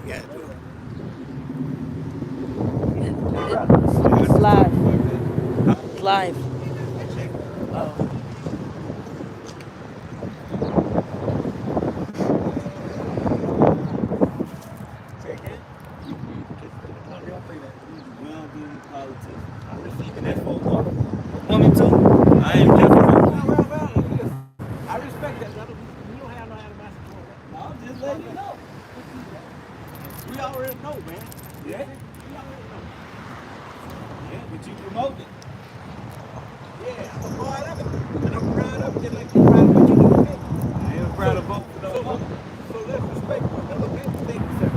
Yeah. It's live. It's live. Oh. Say again? No, they don't play that. We don't do any politics. I'm just keeping that for a woman too. I ain't just for a woman. I respect that, brother. We don't have no animosity for that. No, I'm just letting you know. We already know, man. Yeah? We already know. Yeah, but you promote it. Yeah, I'm a part of it. And I'm proud of it just like you're proud of what you do, okay? I am proud of both of those. So let's respect one another, okay? Thank you, sir.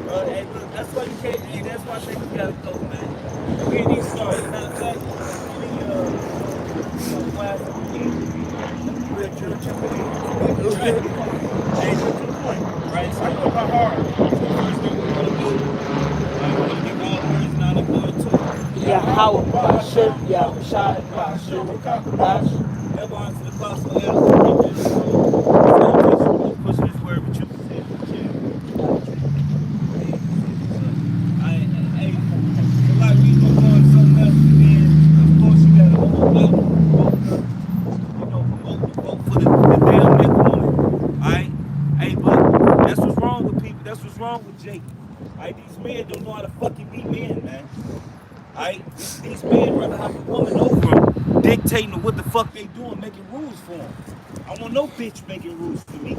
Hey, look, that's why you can't, hey, that's why I think we gotta go, man. We ain't even started. Matter of fact, any, class that we need, we'll jump in. Right. Hey, to the point, right? So I know my heart. So first thing we want to do, I want to give all praise and honor glory to Yahweh Yahweh Bashem, Ba'ashem, Yahweh Yahweh Shai, Shai, Bashem, Ba'ashem, Rakakadash. Rakakadash. Double honor to the apostle elders and teachers of the room. Salutations, pushing this word with truth is in the chat. Hey, so like we gonna go into something else, and then of course you got a whole promote the vote for the damn nigga woman. Alright? Hey, but that's what's wrong with people. That's what's wrong with Jake. Alright, these men don't know how to fucking be men, man. Alright? These men rather have a woman over them, dictating what the fuck they doing, making rules for them. I want no bitch making rules for me.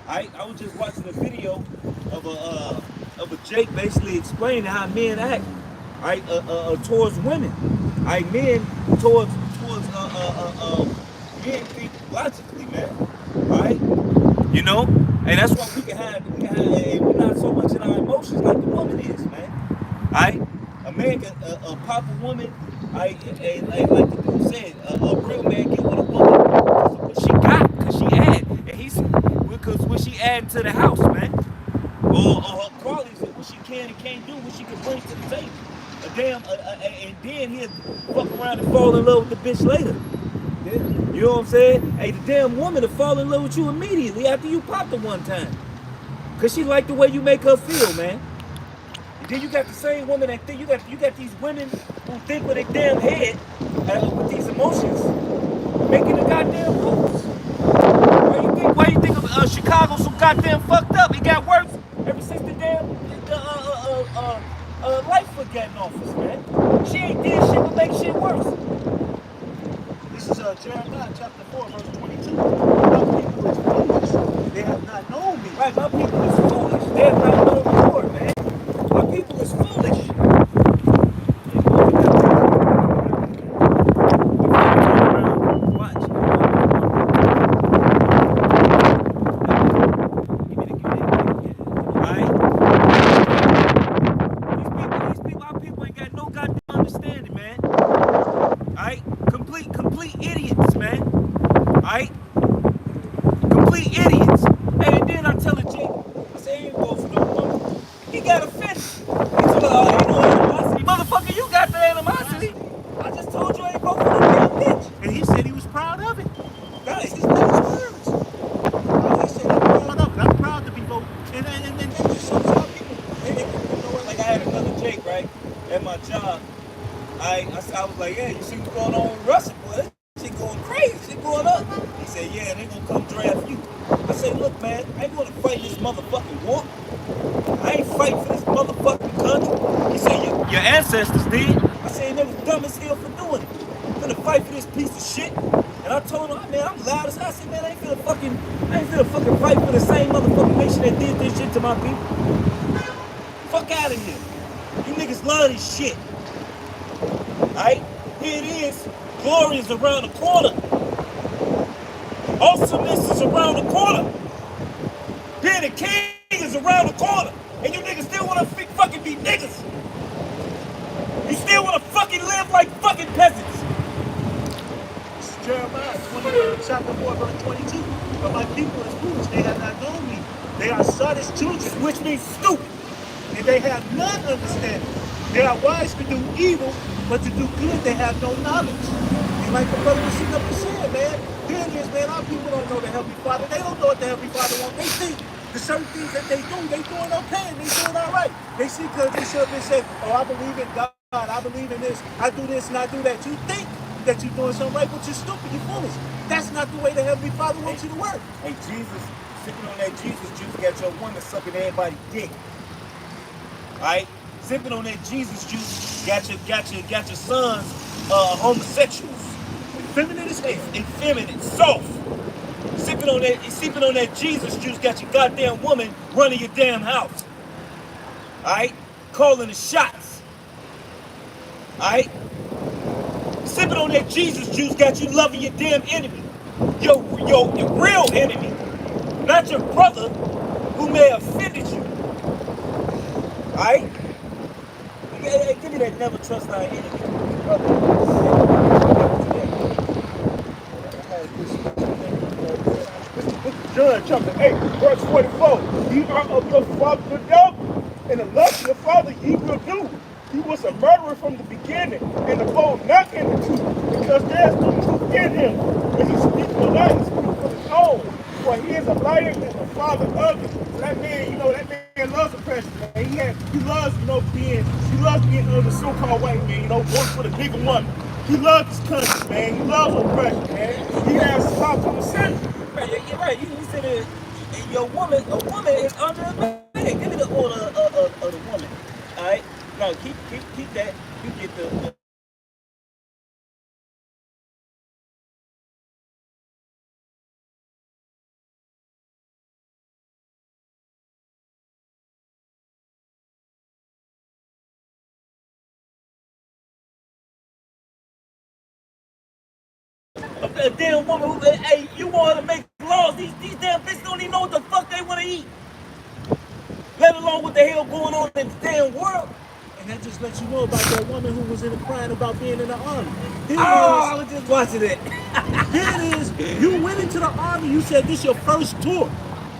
I was just watching a video of a Jake basically explaining how men act, towards women. Men towards men think logically, man. You know, and that's why we're not so much in our emotions like the woman is, man. A man can pop a woman. Like the dude said, a real man get with a woman because of what she got, because she had, and because what she add to the house, man, or her qualities of what she can and can't do, what she can bring to the table. And then he'll fuck around and fall in love with the bitch later. You know what I'm saying? Hey, the damn woman will fall in love with you immediately after you popped her one time. Cause she like the way you make her feel, man. And then you got the same woman that think you got these women who think with their damn head with these emotions, making the goddamn rules. Why you think Chicago so goddamn fucked up? It got worse ever since the damn Lightfoot got in office, man. She ain't did shit but make shit worse. This is Jeremiah chapter 4, verse 22. My people is foolish. They have not known me. Right, my people is foolish. They have not known the Lord, man. My people is foolish. Our people ain't got no goddamn understanding, man. Alright? Complete idiots, man. Alright? Complete idiots. Hey, and then I tell the chick, I say, he ain't go for no woman. He got offended. He told her, ain't no animosity. Motherfucker, you got the animosity. I just told you I ain't go for no damn bitch. And he said he was proud of it. That is his words. He said he's proud of it. I'm proud to be voting. And that just shows how people, you know what, like I had another Jake, right, at my job. I was like, yeah, you see what's going on with Russell, boy? That shit going crazy, shit going up. He said, yeah, they gonna come draft you. I said, look, man, I ain't gonna fight this motherfucking war. I ain't fighting for this motherfucking country. He said, your ancestors did. I said, they was dumb as hell for doing it. I'm gonna fight for this piece of shit. And I told him, man, I'm loud as hell. I said, man, I ain't finna fucking fight for the same motherfucking nation that did this shit to my people. Fuck out of here. You niggas love this shit. Alright? Here it is. Glory is around the corner. Awesomeness is around the corner. Being a king is around the corner. And you niggas still wanna fucking be niggas. You still wanna fucking live like fucking peasants. This is Jeremiah 20, chapter 4, verse 22. But my people is foolish. They have not known me. They are sottish children, which means stupid. And they have none understanding. They are wise to do evil, but to do good they have no knowledge. And like the brother was sitting up and saying, man, here it is, man, our people don't know the Heavenly Father. They don't know what the Heavenly Father wants. They think The certain things that they doing okay and they doing all right. They see because they should have been saying, oh, I believe in God, I believe in this, I do this and I do that. You think that you're doing something right, but you're stupid, you're foolish. That's not the way the Heavenly Father wants you to work. Hey, Jesus, sipping on that Jesus juice got your woman sucking everybody's dick. Alright? Sipping on that Jesus juice got your sons homosexuals. Effeminate, soft. Sipping on that Jesus juice got your goddamn woman running your damn house. Alright? Calling the shots. Alright? Sipping on that Jesus juice got you loving your damn enemy. Your real enemy. Not your brother who may have offended you. Alright? Hey, give me that never trust our enemy. John chapter 8, verse 44. Ye are of your father the devil, and the lust of your father ye will do. He was a murderer from the beginning, and abode not in the truth, because there is no truth in him. When he speaks the lie, he speaks from his own, for he is a liar and the father of it. So that man, that man loves oppression, man. He loves, being the so-called white man, working for the nigga woman. He loves his country, man. He loves oppression, man. He has a lot of common sense. You're right. You said that a woman is under a man. Give me the order of the woman. All right. No, keep that. You get the. A damn woman who, hey, you want her to make laws. These damn bitches don't even know what the fuck they want to eat. Let alone what the hell going on in the damn world. And that just lets you know about that woman who was in the crying about being in the army. I was just watching it. Here it is. You went into the army. You said this your first tour.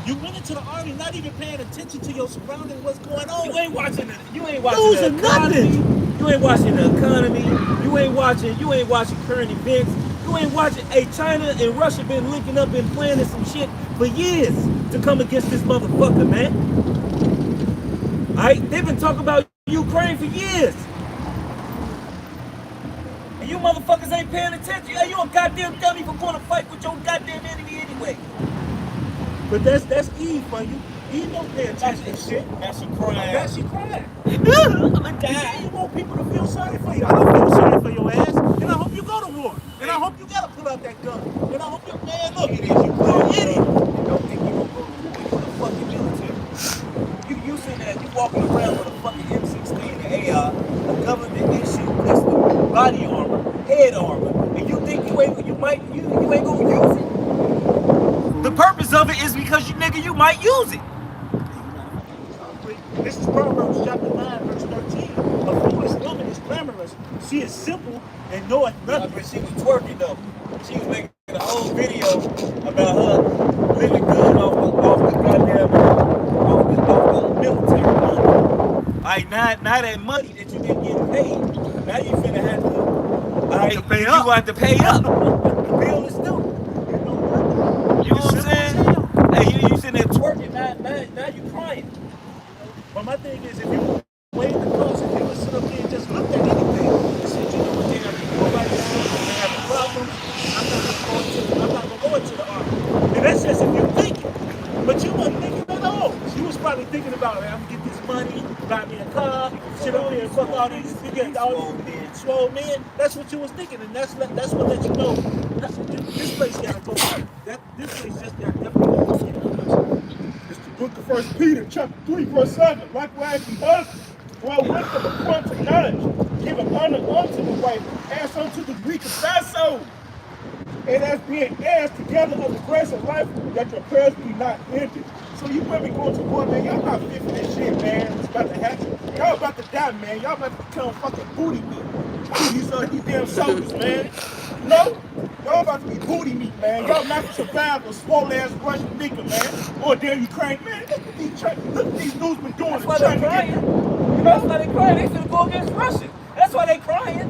You went into the army not even paying attention to your surroundings, what's going on. You ain't watching the economy. You ain't watching the economy. You ain't watching current events. You ain't watching. Hey, China and Russia been linking up and planning some shit for years to come against this motherfucker, man. Alright? They've been talking about Ukraine for years. And you motherfuckers ain't paying attention. Hey, you a goddamn dummy for going to fight with your goddamn enemy anyway. But that's Eve for you. Eve don't pay attention to shit. Now she crying. Now she crying. I'm gonna die. You want people to feel sorry for you. I don't feel sorry for your ass. And I hope you go to war. And I hope you gotta pull out that gun. And I hope you, man, look. It is. You idiot. Don't think you gonna go to the fucking military. You sitting there, you walking around with a fucking M16 and AR, a government issued pistol, body armor, head armor, and you think you ain't gonna use it? The purpose of it is because you might use it. This is Proverbs chapter 9, verse 13. A foolish woman is clamorous. She is simple and knoweth nothing. But she was twerking though. She was making a whole video about her living good off the military money. Alright, now that money that you been getting paid, now you finna have to pay up. You have to pay up. The bill is due. You know what I'm saying? Hey, you sitting there twerking, now you crying. But my thing is, if you weigh the cost, if you would sit up there and just look at anything and said, you know what, they have to go right now, they have problems, I'm not gonna go into the army. And that's just if you're thinking. But you weren't thinking at all. You was probably thinking about, I'm gonna get this money, buy me a car, sit up here and fuck all these swole men. That's what you was thinking, and that's what let you know. This place gotta go right. This place just got definitely go right. It's the book of 1 Peter, chapter 3, verse 7. Likewise, the husband, dwell with them according to knowledge, give an honor unto the wife, as unto the weak of thy soul, and as being heirs together of the grace of life, that your prayers be not hindered. So you women going to war, man, y'all not fit for that shit, man. It's about to happen. Y'all about to die, man. Y'all about to become fucking booty meat. These damn soldiers, man. No? Y'all about to be booty meat, man. Y'all not gonna survive a swole ass Russian nigga, man. Or damn Ukraine, man. Look what these dudes been doing. That's why they crying. That's why they crying. They should go against Russia. That's why they crying.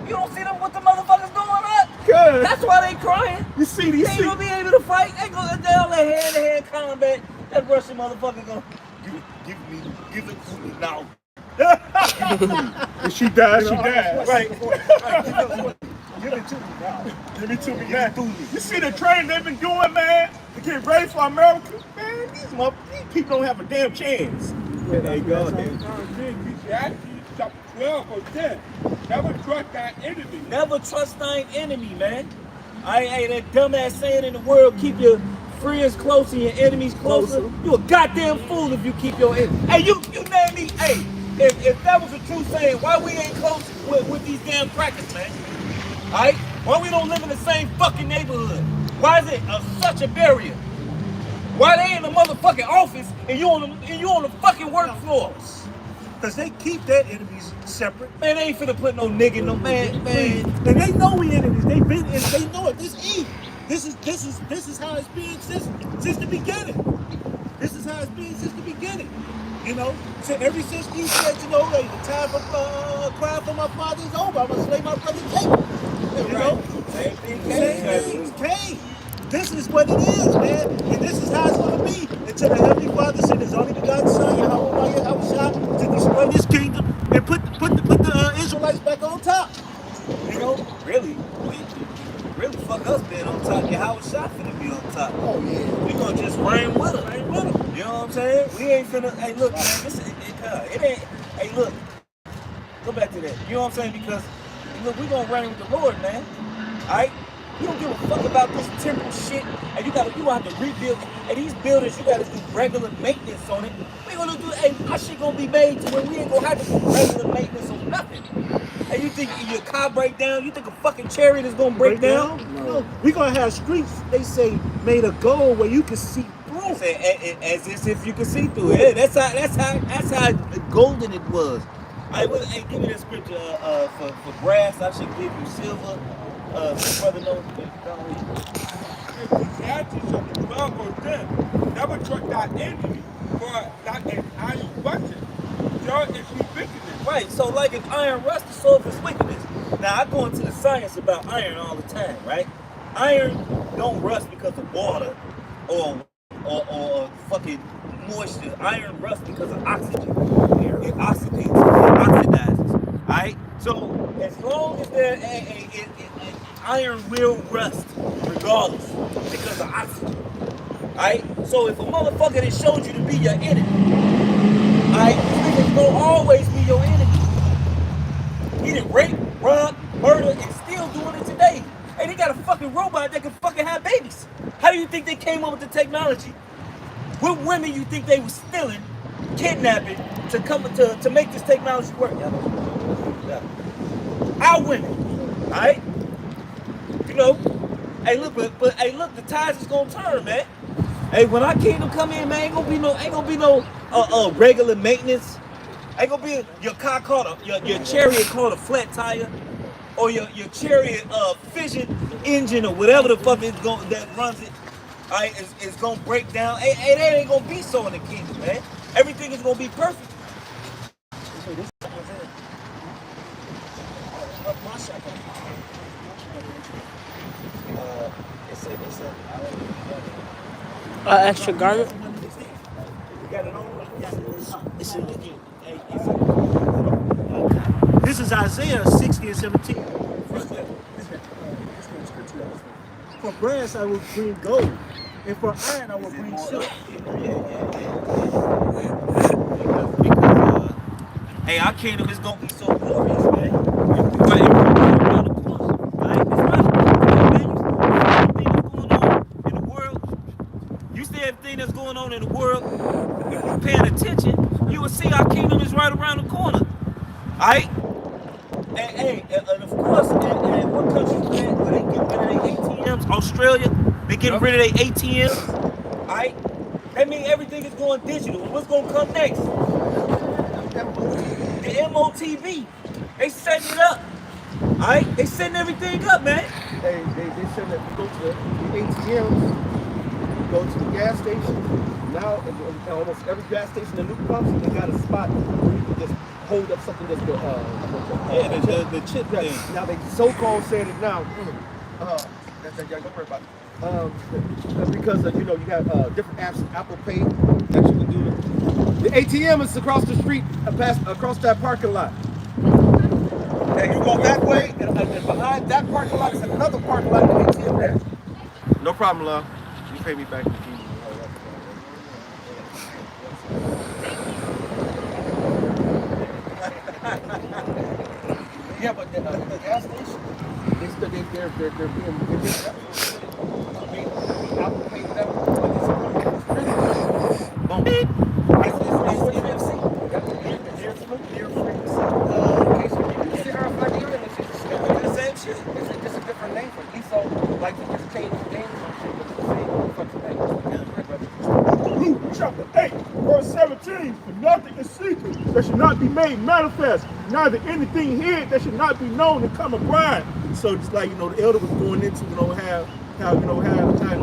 You don't see them what the motherfuckers doing up? Good. That's why they crying. You see, they ain't gonna be able to fight. They all that hand-to-hand combat. That Russian motherfucker gonna give it to me now. If she dies, she dies. Right. Give it to me now. Give it to me now. You see the training they've been doing, man, to get ready for America? Man, these people don't have a damn chance. There you go. Ecclesiastes chapter 12 or 10. Never trust thy enemy. Never trust thine enemy, man. I ain't that dumbass saying in the world, keep your friends close and your enemies closer. You a goddamn fool if you keep your enemy. Hey, you name me. Hey, if that was a true saying, why we ain't close with these damn crackers, man? Alright? Why we don't live in the same fucking neighborhood? Why is it such a barrier? Why they in the motherfucking office and you on the fucking work floor? Because they keep their enemies separate. Man, they ain't finna put no nigga in no man. And they know we enemies. They know it. This is how it's been since the beginning. This is how it's been since the beginning. You know, so ever since he said, you know, hey, the time for crying for my father is over. I'm gonna slay my brother Jacob. You know, Same thing came. This is what it is, man, and this is how it's gonna be until the Heavenly Father sent His only begotten Son, Yahweh, to destroy this kingdom and put the Israelites back on top. You know, really fuck us being on top. Yahweh shot finna be on top. oh yeah. We gonna just reign with them. You know what I'm saying? We ain't finna. Hey, look, man, it ain't. Hey, look, go back to that. You know what I'm saying? Because look, we gonna reign with the Lord, man. All right. You don't give a fuck about this temple shit, and you gonna have to rebuild. And these buildings, you gotta do regular maintenance on it. We gonna do. Hey, our shit gonna be made to where we ain't gonna have to do regular maintenance on nothing. And you think your car break down? You think a fucking chariot is gonna break down? No. We gonna have streets, they say, made of gold where you can see through. As if you can see through it. Yeah, that's how golden it was. Hey, give me that scripture for brass. I should give you silver. Brother knows. Ecclesiastes chapter 12 or 10. Never trust thy enemy, for like an iron button. Your is his wickedness. Right, so like if iron rusts, so if it's wickedness. Now I go into the science about iron all the time, right? Iron don't rust because of water or fucking moisture. Iron rusts because of oxygen. It oxidizes. Alright? So as long as iron will rust regardless because of oxygen. Alright? So if a motherfucker that showed you to be your enemy, alright, niggas gonna always be your enemy. He done rape, rob, murder, and still doing it today. Hey, they got a fucking robot that can fucking have babies. How do you think they came up with the technology? What women you think they was stealing, kidnapping to make this technology work? Our women, alright? You know, hey look, but hey look, the tides is gonna turn, man. Hey, when our kingdom come in, man, ain't gonna be no regular maintenance. Ain't gonna be your car caught your chariot caught a flat tire, or your chariot fission engine or whatever the fuck is that runs it. Alright, is gonna break down. Hey, that ain't gonna be so in the kingdom, man. Everything is gonna be perfect. Extra garment. This is Isaiah 60 and 17. For brass I will bring gold, and for iron I will bring silver. Because hey, our kingdom is gonna be so glorious, man. Right around the corner, right? You see everything that's going on in the world. If you're paying attention, you will see our kingdom is right around the corner. Alright? And of course, and what countries where they get rid of their ATMs? Australia, they getting rid of their ATMs. Alright? That means everything is going digital. What's gonna come next? The MOTV. They setting it up. Alright? They setting everything up, man. They said that you go to the ATMs, go to the gas station. Now, in almost every gas station, the new pumps, they got a spot where you can just hold up something that's the chip thing. Now, they so-called said it now. Don't worry about it. because you know you have different apps, Apple Pay that you can do it. The ATM is across the street, across that parking lot. And you go that way, and behind that parking lot is another parking lot. The ATM there. No problem, love. You pay me back the key. Yeah, but the gas station, they're being. I mean, Apple Pay, whatever. Boom. It's NFC. The same shit. It's just a different name for it. So, like, you just change the name or shit, but it's the same fucking thing. Luke chapter 8, verse 17. For nothing is secret that should not be made manifest, neither anything hid that should not be known and come abroad. So just like, you know, the elder was going into, you know, how in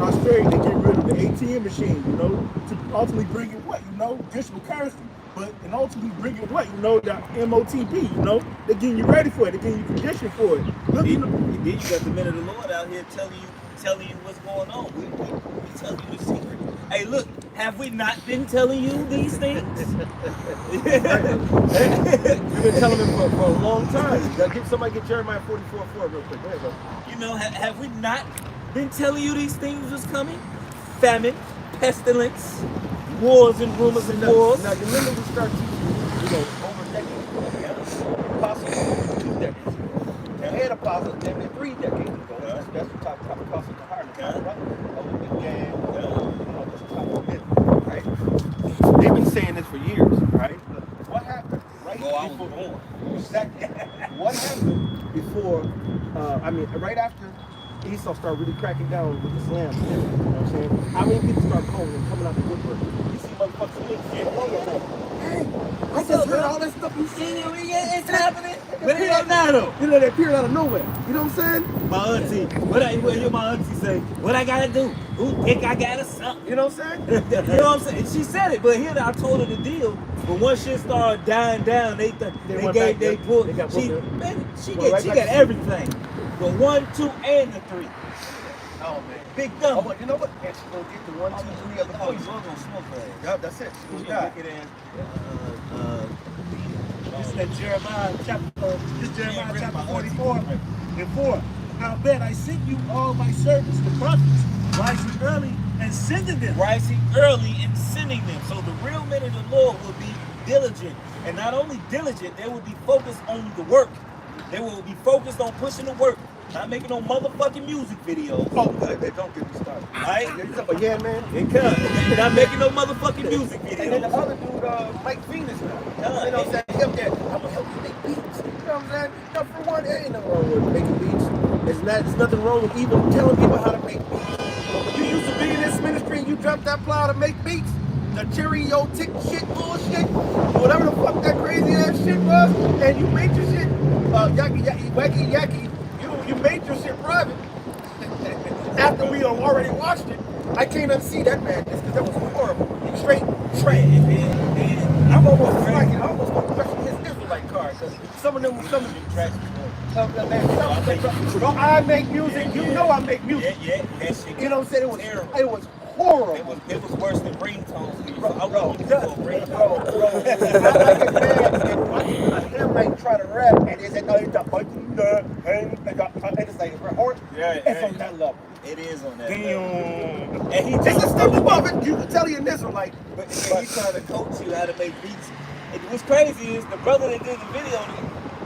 Australia they get rid of the ATM machine, you know, to ultimately bring in what, you know, digital currency. But and ultimately bring in what, you know, the MOTP, you know, they're getting you ready for it, they're getting you conditioned for it. Look, Then you got the men of the Lord out here telling you what's going on. We telling you the secret. Hey, look, have we not been telling you these things? We've been telling them for a long time. Somebody get Jeremiah 44:4 real quick. Go ahead, bro. You know, have we not been telling you these things was coming? Famine, pestilence, wars and rumors of wars. Now, you remember we started teaching, you know, over decades ago. Apostles, 2 decades ago. And head apostles, damn near 3 decades ago. That's the top apostles of Harlem, right? Right? They've been saying this for years, right? But what happened right before? Exactly. What happened before? Right after Esau started really cracking down with the slams. You know what I'm saying? How many people start calling and coming out the woodwork? You see motherfuckers getting hey, I just heard all that stuff you seen. It's happening. Where they at now, though? You know, they appeared out of nowhere. You know what I'm saying? My auntie, what my auntie say? What I gotta do? Who think I gotta suck? You know what I'm saying? You know what I'm saying? She said it, but here I told her the deal. But once shit started dying down, she got everything. The 1, 2, and the 3. Oh man, big number. Oh, but you know what? And she's gonna get the 1, 2, 3 of the poison. You're gonna smoke that. Yup, that's it. She's gonna get in. This is Jeremiah chapter 44 and 4. Now then, I sent you all my servants, the prophets, rising early and sending them. Rising early and sending them. So the real men of the Lord will be diligent. And not only diligent, they will be focused on the work. They will be focused on pushing the work. Not making no motherfucking music videos. Oh, don't get me started. Right? Yeah, man. It comes. Not making no motherfucking music And then the videos. other dude, Mike Venus now. You know what I'm saying? Him there, I'm gonna help you make beats. You know what I'm saying? Now, for one, there ain't nothing wrong with making beats. There's nothing wrong with even telling people how to make beats. But when you used to be in this ministry and you dropped that plow to make beats, the Cheerio tick shit bullshit, whatever the fuck that crazy ass shit was, and you made your shit wacky yacky. You made your shit private. After we already watched it, I can't unsee that madness because that was horrible. Straight trash. I'm almost slacking. I almost want to question his Israelite card because some of them tracks. I make music. You know I make music. Yeah, that shit. You know what I'm saying? It was terrible. It was horrible. It was worse than ringtones. Bro, I hear like try to rap and it's like, and it's like, it's on that level. It is on that. Damn. And he It's a just step above it. You can tell you in Israelite. But he trying to coach you how to make beats. And what's crazy is the brother that did the video,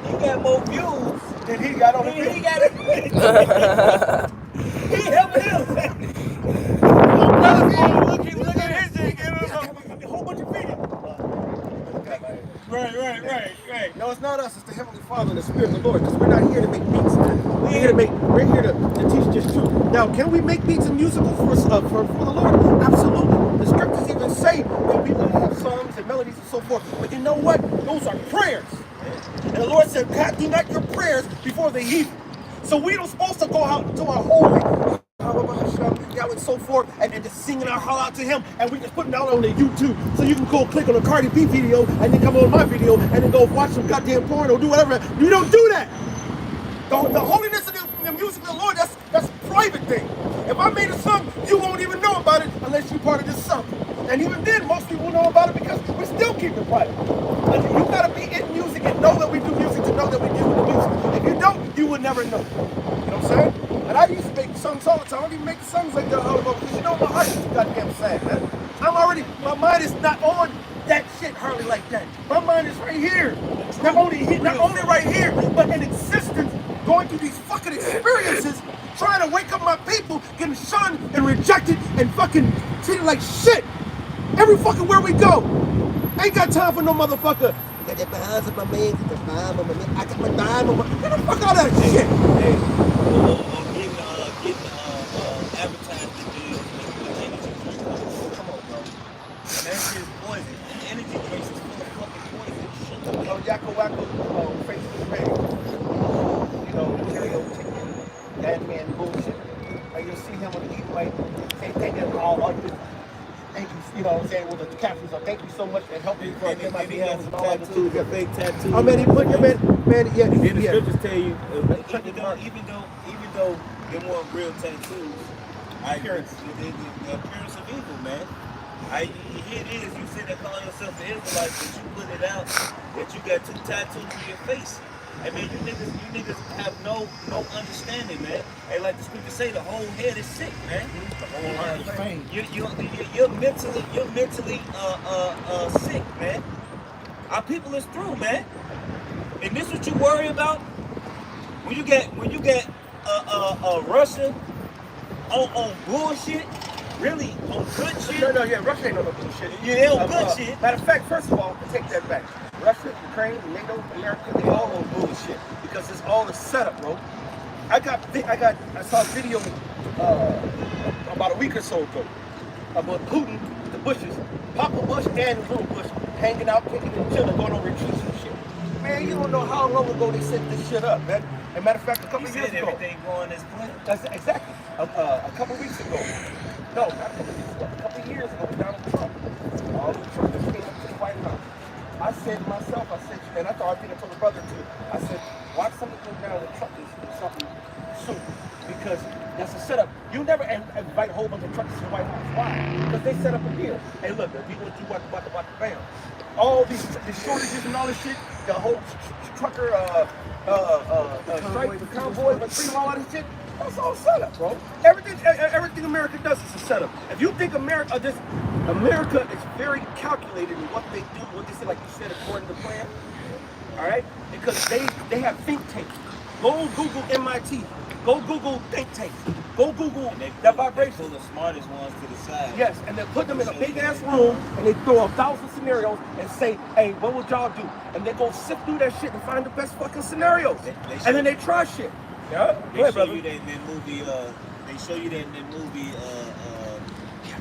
he got more views Then he got on the than he video. got it. He helping him. Look at his thing. A whole bunch of videos. Right. No, it's not us. It's the Heavenly Father and the Spirit of the Lord. Because we're not here to make beats, man. We're here to teach just truth. Now, can we make beats and musical for the Lord? Absolutely. The scriptures even say that we will have songs and melodies and so forth. But you know what? Those are prayers. And the Lord said, God, do not your prayers before the heathen. So we don't supposed to go out to our holy and so forth and just singing our heart out to him, and we just putting it out on the YouTube so you can go click on a Cardi B video and then come on my video and then go watch some goddamn porn or do whatever. You don't do that. The holiness of the music of the Lord, that's private thing. If I made a song, you won't even know about it unless you're part of this circle. And even then, most people know about it because we still keep it private. But you gotta be in music and know that we do music to know that we do the music. If you don't, you would never know. You know what I'm saying? And I used to make songs all the time. I don't even make songs like that all the time because you know my heart is goddamn sad, man. My mind is not on that shit hardly like that. My mind is right here. Not only right here, but in existence, going through these fucking experiences, trying to wake up my people, getting shunned and rejected and fucking treated like shit. Every fucking where we go. Ain't got time for no motherfucker. Got that behind of my man, got the behind of my man. I got my dime on my. Get the fuck out of that shit. Hey, getting advertising deals with energy drinks. Come on, bro. And that shit is poison. And energy drinks is full of fucking poison. Shut the Oh, Yakko Wacko, Facebook page. You know, karaoke, that man bullshit. And you'll see him on the e-play. Say, thank you all up. Thank you, you know what I'm saying, with the captions of thank you so much and help me for get my DMs and all that tattoos, got fake tattoos. Oh man, he put your man, yeah, And then the yeah. scriptures tell you, even though they weren't real tattoos, the appearance of evil, man. Here it is, you sit there calling yourself an Israelite, but you put it out that you got 2 tattoos on your face. I mean, you niggas have no understanding, man. And like the scripture say, the whole head is sick, man. You're mentally sick, man. Our people is through, man. And this what you worry about when you get Russia on bullshit. Really on good shit. No, yeah, Russia ain't no bullshit. Yeah, they on good shit. Matter of fact, first of all, to take that back. Russia, Ukraine, NATO, America, they all on bullshit because it's all a setup, bro. I saw a video about a week or so ago about Putin, the Bushes, Papa Bush and Little Bush hanging out, kicking and chilling, going on retreats and shit. Man, you don't know how long ago they set this shit up, man. As a matter of fact, a couple of years ago. Everything going as planned. That's exactly. A couple of weeks ago. No, not a couple of weeks ago. A couple of years ago, Donald Trump. All the Trump just came up to the White House. I said to myself, and I think I told the brother too, I said, watch something go down with Trump or something soon. Because that's a setup. You never invite a whole bunch of truckers to the White House. Why? Because they set up a deal. Hey, look, if you want to do what, bam. All these shortages and all this shit, the whole trucker strike, the convoy, the freedom, all that shit, that's all set up, bro. Everything America does is a setup. If you think America is very calculated in what they do, what they say, like you said, according to plan, all right? Because they have think tanks. Go Google MIT. Go Google think tanks. Go Google that vibration. Pull the smartest ones to the side. Yes, and then put them in a big ass room and they throw 1,000 scenarios and say, hey, what would y'all do? And they go sift through that shit and find the best fucking scenarios. And then they try shit. Yeah? They show you that in that movie,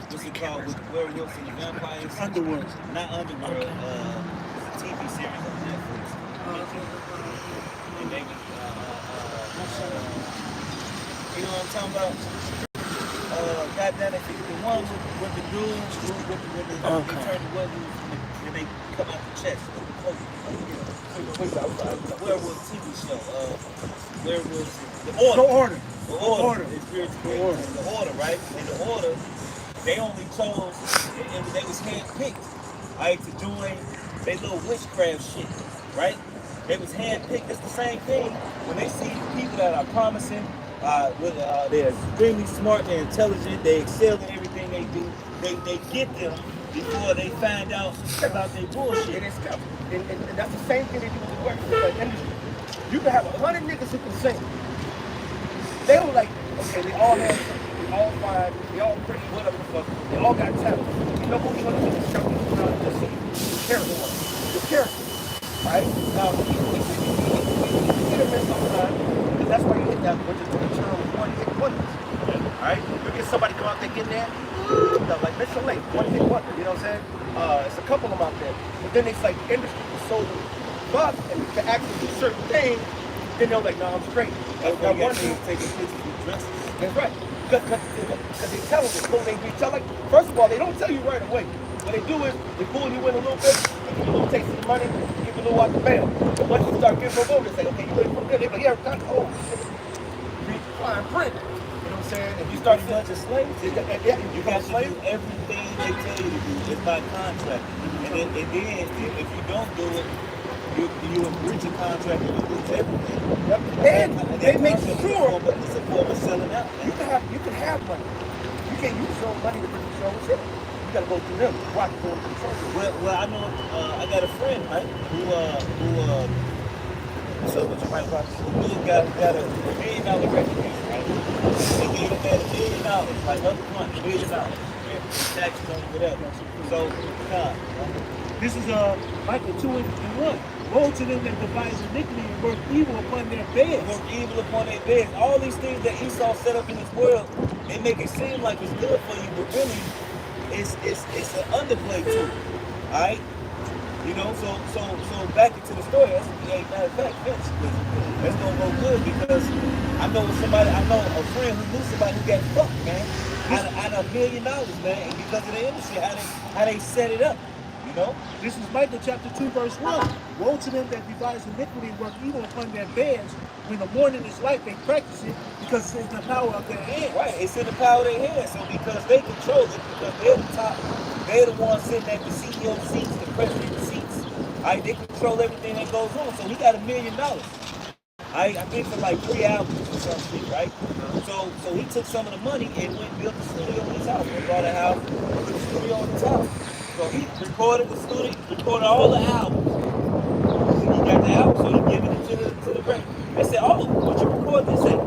what's it called, with werewolves and vampires? Underworld. Not Underworld, it's a TV series on Netflix. And they, you know what I'm talking about? Goddamn, the one with the dudes, with the turn the weapons, and they come out the chest. Werewolf TV show. Werewolves. The Order. The Order. The Order, right? And the Order, they only chose, and they was handpicked, right, to doing their little witchcraft shit, right? They was handpicked. It's the same thing when they see people that are promising, they're extremely smart, they're intelligent, they excel in everything they do. They get them before they find out about their bullshit. And that's the same thing they do with the industry. You can have 100 niggas who can sing. They don't like, okay, they all have something, they all fine, they all pretty, whatever the fuck, they all got talent. You know who you want to show you to see? The character. The character. Right? Now, you get a miss sometimes, because that's why you hit that, which is the term one-hit wonders. Alright? You get somebody come out there getting that, like Mitchell Lake, one-hit wonder, you know what I'm saying? It's a couple of them out there. But then it's like industry is so buff and to actually do certain things, then they're like, no, I'm straight. That's why you got to take pictures with dresses. That's right. Because they tell them, they tell like, first of all, they don't tell you right away. What they do is, they pull you in a little bit, give you a little taste of the money, give you a little out the bail. But once you start giving them over, they say, okay, you ready for good? They're like, yeah, oh, shit. Read the fine print. You know what I'm I'm saying? If you You start such a slave. you You got got to slave. do everything they tell you to do. It's by contract. And then if you don't do it, you in breach of contract and you lose everything. Yep. And they make sure It's a form of selling out. you can have money. You can't use your own money to produce your own shit. You gotta go through them. Why you go to control it? Well, I know. I got a friend, right? So what you might about dude got a $1 million recognition, right? They gave him that $1 million, like up front, $1 million, taxes on whatever. So, nah, This is Michael 2:1. Woe to them that devise iniquity and work evil upon their beds. work evil upon their beds. All these things that Esau set up in this world, they make it seem like it's good for you, but really, it's an underplay to it. All right. You know, so back into the story. Matter of fact, that's gonna go good because I know a friend who knew somebody who got fucked, man, out of $1 million, man, and because of the industry, how they set it up, you know. This is Micah chapter 2, verse 1. Woe to them that devise iniquity and work evil upon their beds. When the morning is light, they practice it because it's in the power of their hands. Right, it's in the power of their hands. So because they control it, because they're the top, they're the ones sitting at the CEO seats, the president seats. Right, they control everything that goes on. So he got $1 million. I think for like 3 albums or something, right? So he took some of the money and went and built the studio in his house. He bought a house, put the studio in his house. So he recorded the studio, recorded all the albums. He got the album, so he giving it to the record. They said, "Oh, what you record this at?"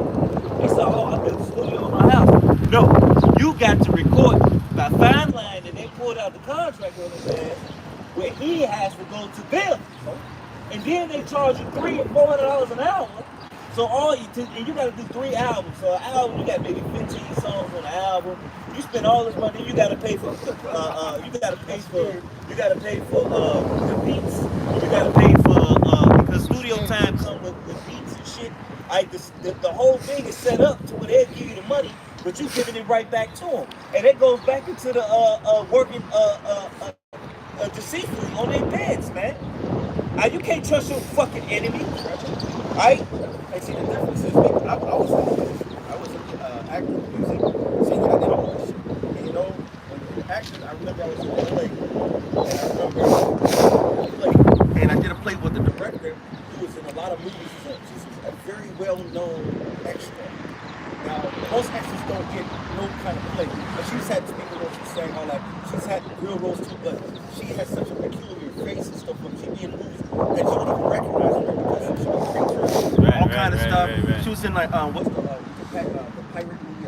They said, "Oh, I built the studio in my house." No, you got to record by fine line, and they pulled out the contract on his ass where he has to go to them. And then they charge you $300 or $400 an hour. So and you got to do 3 albums. So an album, you got maybe 15 songs on an album. You spend all this money. You got to pay for the beats. You got to pay for because studio time comes with beats and shit. Like the whole thing is set up to where they give you the money, but you giving it right back to them, and it goes back into the working deceitfully on their beds, man. Now you can't trust your fucking enemy, right? I see the difference is I was acting music, singing, I did all this shit. And you know, when in acting, I remember I was in a play, and I did a play with the director who was in a lot of movies. She's a very well-known extra. Now, most extras don't get no kind of play, but she's had speaking roles, she sang all that. She's had real roles too, but she has such a peculiar face and stuff when she be in movies that you don't even recognize her because she was creatures, all kind of stuff. Right. She was in like what's the pirate movie?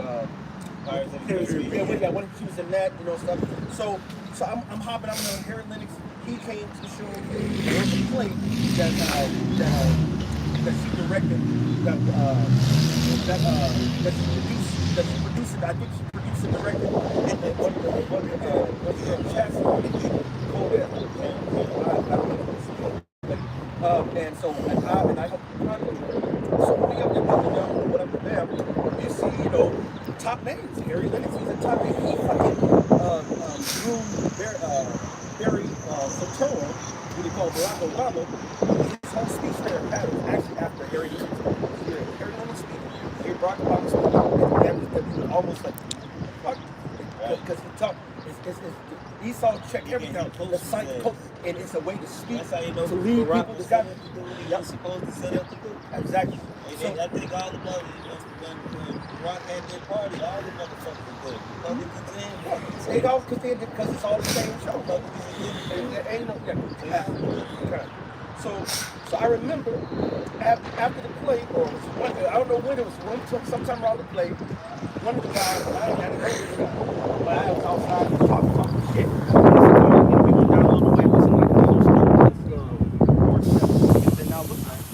Pirates of the Caribbean. Yeah, when she was in that, you know, stuff. So I'm hopping. I'm on Harry Lennox. He came to the show. There was a play that she directed. That she produced. I think she produced and directed. And one of the chats called it. And so I helped the project. So when we up there, whatever them, you see, you know, top names. Harry Lennox, he's a top name. He fucking Barry Soetoro, who they call Barack Obama. His whole speech there was actually after Harry Lennox. Harry Lennox speaking. Here Barack Obama speaking. That was almost like fuck, because he talked. Esau check everything out. The site, and it's a way to speak. That's how you know to lead Barack people. was set up to do what he was supposed to set up to do. Exactly. So, I think all the brothers, when Rock had their party, all the motherfuckers were good. Republicans and because it's all the same show. Ain't no So I remember after the play, or I don't know when it was, sometime around the play, one of the guys, I didn't know this guy, but I was outside talking shit. And we went down on the way with some like close to and now look like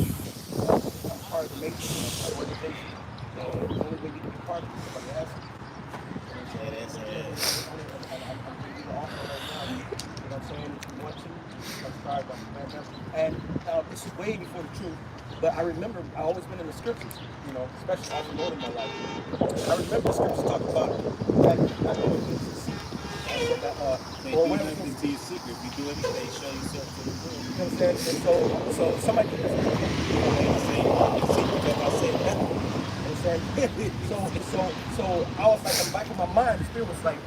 I'm part of the matrix of organization. The only way you can be part of it is somebody else. And this is way before the truth, but I remember I always been in the scriptures, you know, especially as a Lord in my life. I remember the scriptures talk about that I know it means to see. Or when it comes to your secret, if you do anything, show yourself to the world. You know what I'm saying? And so somebody did this. I say nothing. And saying? So I was like, in the back of my mind, the spirit was like,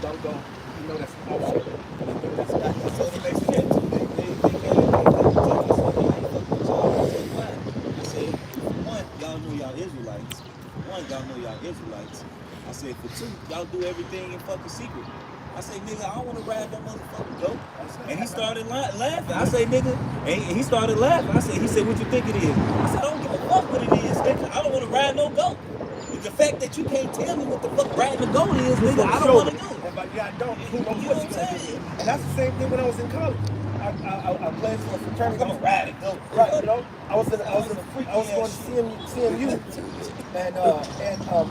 don't go. You know that's bullshit. That's not. So they make sense. They can't tell us what they fuck with y'all. I said, why? I said, for one, y'all know y'all Israelites. For one, y'all know y'all Israelites. I said, for two, y'all do everything in fucking secret. I say, nigga, I don't want to ride that motherfucking goat. And he started laughing. I say, nigga, and he started laughing. He said, what you think it is? I said, I don't give a fuck what it is, nigga. I don't want to ride no goat. The fact that you can't tell me what the fuck riding a goat is, nigga, I don't want to do. But yeah, I don't. Who knows You know what what you're I'm gonna saying? do? And that's the same thing when I was in college. I played for a fraternity. I'm a ride a goat. Right, you know, I was going to CMU, and I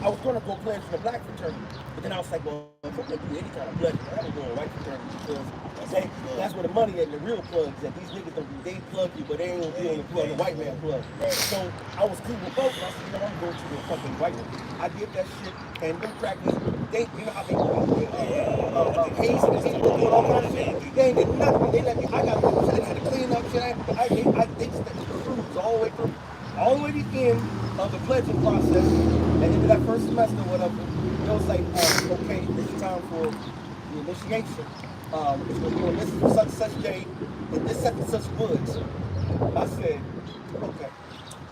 was going to go play for the black fraternity, but then I was like, well, if I'm going to do any kind of blood, I don't go to white fraternity because that's where the money at, and the real plugs at. These niggas don't do, they plug you, but they ain't gonna be on the plug, the white man plug. So I was cool with both, and I said, you know, I'm going to the fucking white one. I did that shit, and them crackers, you know how they hazing and doing all kinds of shit. They ain't did nothing. They let me. I had to clean up shit. They just let me cruise all the way through, all the way to the end of the pledging process, and into that first semester, whatever. It was like, okay, this is time for the initiation. It's going to be on this such such day, in this such and such woods. I said, okay.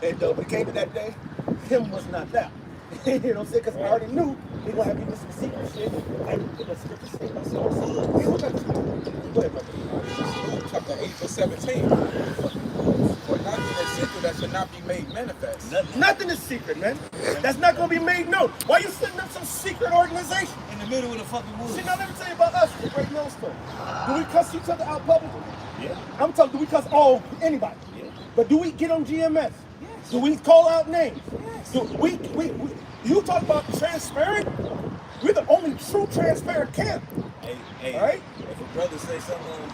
And when it came to that day, him was not there. You know what I'm saying? Because I already knew they were going to have me listen to secret shit. And it was scripture shit. I said, go ahead, brother. Chapter 8 to 17. For nothing is secret that should not be made manifest. Nothing is secret, man. That's not going to be made known. Why you setting up some secret organization? In the middle of the fucking woods. See, now let me tell you about us, the Great Millstone. Do we cuss each other out publicly? Yeah. I'm talking, do we cuss anybody? Yeah. But do we get on GMS? Yes. Do we call out names? Yes. Do we you talk about transparent? We're the only true transparent camp. Hey, All right? if a brother say something on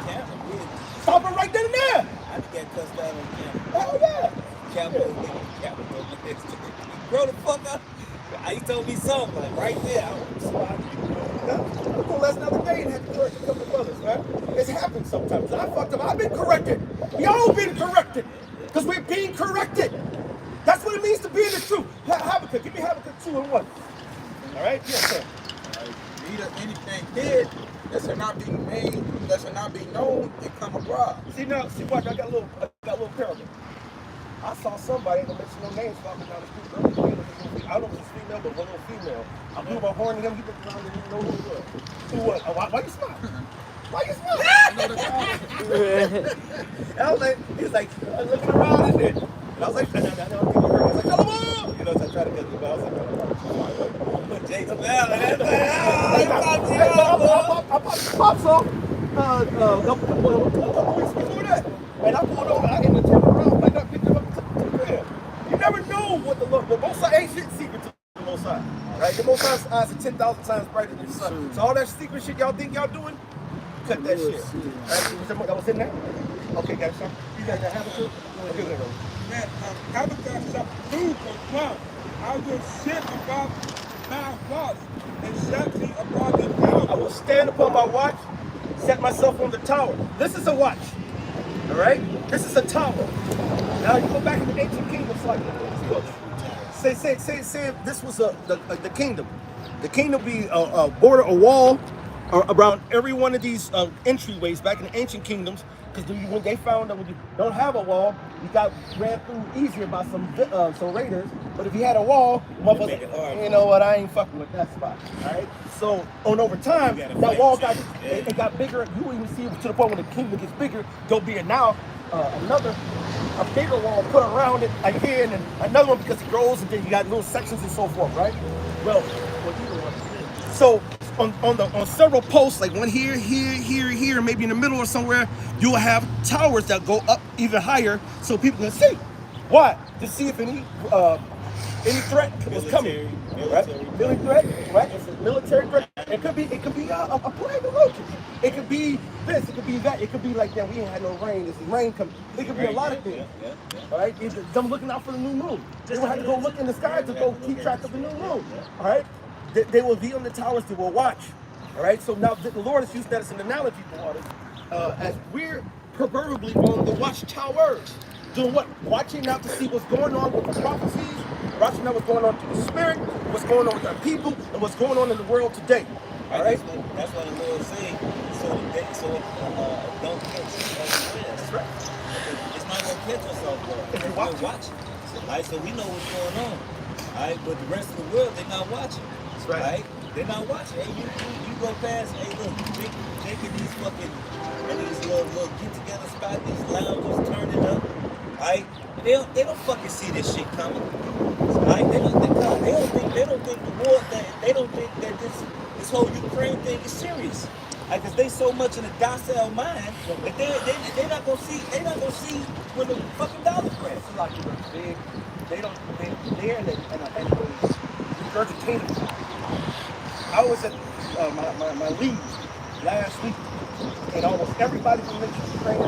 camera, we'll Stop it right then and there. I just got cussed out on camera. Oh yeah. Capital. Grow the fuck up. He told me something like right there. I was I was last another day and had to correct a couple of brothers, man. It's happened sometimes. I fucked up. I've been corrected. Y'all been corrected. Because we're being corrected. That's what it means to be in the truth. Habakkuk, give me Habakkuk 2:1. All right? Yes, sir. Neither anything hid that should not be made, that should not be known, and come abroad. See, watch, I got a little parable. I saw somebody, I'm gonna mention no names, walking down the street. I don't know if it was female, but one little female. I blew my horn at him, he looked around and didn't know who it was. Who what? Why you smile? Why you smile? I was like, he was like, looking around and shit. And I was like, I was like, Shalom! You know, so I tried to get the bell. I was like, Jake's bell. I popped off a couple weeks before that. And I pulled over, I ended up turning around, picked him up to the crib. You never know what the Lord, the Most High ain't shit secret to the Most High. Right? The Most High's eyes are 10,000 times brighter than the sun. So all that secret shit y'all think y'all doing, cut that shit. Right? That was in there? Okay, guys, you guys got Habakkuk? Okay, there we go. Man, Habakkuk chapter 2 verse 1. I will sit above Mount Watch and set thee above the tower. I will stand upon my watch, set myself on the tower. This is a watch. All right? This is a tower. Now you go back in the ancient kingdoms like say this was the kingdom. The kingdom be a border, a wall around every one of these entryways back in the ancient kingdoms, because when they found that when you don't have a wall, you got ran through easier by some raiders. But if you had a wall, motherfucker, you know what? I ain't fucking with that spot. All right. So over time, that wall got bigger. You even see it to the point when the kingdom gets bigger, there'll be now a bigger wall put around it again, and another one because it grows, and then you got little sections and so forth, right? Well, so on several posts, like one here, maybe in the middle or somewhere, you'll have towers that go up even higher so people can see. Why? To see if any threat was coming. Right? Military threat, right? It's a military threat. It could be a private location. It could be this, it could be that, it could be like that. We ain't had no rain. This is rain coming. It could be a lot of things. All right? It's them looking out for the new moon. They don't have to go look in the sky to go keep track of the new moon. All right? They will be on the towers, they will watch. All right? So now the Lord has used that as an analogy for us. As we're proverbially on the watchtowers. Doing what? Watching out to see what's going on with the prophecies Rashi know what's going on through the spirit, what's going on with our people, and what's going on in the world today. All right? That's what the Lord said. Don't catch yourself unaware. That's right. It's not gonna catch us off guard. If you We're watch. watching. All right, so we know what's going on. All right, but the rest of the world, they're not watching. That's right. All right, they're not watching. Hey, you go past. Hey, look, they get these fucking and these little get together spot, these lounges turning up. All right, they don't fucking see this shit coming. All right, they don't think the war they don't think that this whole Ukraine thing is serious. Like, cause they so much in a docile mind that they're not gonna see when the fucking dollar crash. It's like they're in a regurgitating. I was at my leave last week, and almost everybody from the Ukraine,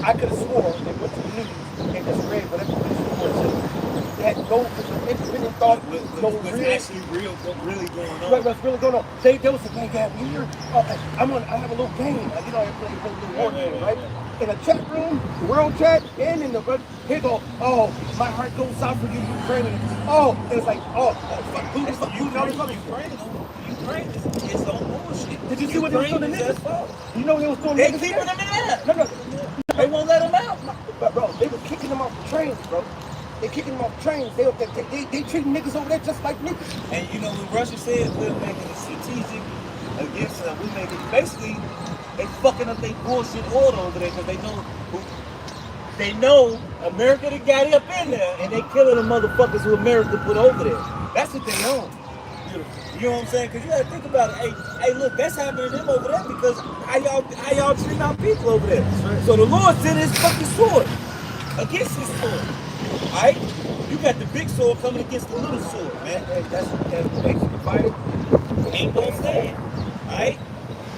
I could have swore they went to the news and just read whatever the report said. They had no independent thought, no What's real. actually really going on? What's really going on? They was like, hey, we here. I have a little game. I get on and play a little war game, right? In a chat room, the world chat, and in the here go, oh, my heart goes out for you, Ukraine. Oh, it's like, oh, fuck Putin. Ukraine is on bullshit. Did you see what they was doing to Ukraine is niggas? at fault. You know they was doing They niggas keeping there? them in there. No. They won't let them out. But bro, they was kicking them off the trains, bro. They kicking them off the trains. They treating niggas over there just like niggas. And you know what Russia said, we're making a strategic against them. We make it basically they fucking up their bullshit order over there because they know America that got up in there and they killing the motherfuckers who America put over there. That's what they own. You know what I'm saying? Because you gotta think about it. Hey, look, that's happening to them over there because how y'all treat our people over there. Right. So the Lord sent his fucking sword against his sword. Alright? You got the big sword coming against the little sword, man. That's basically divided. Ain't gonna stand. Alright?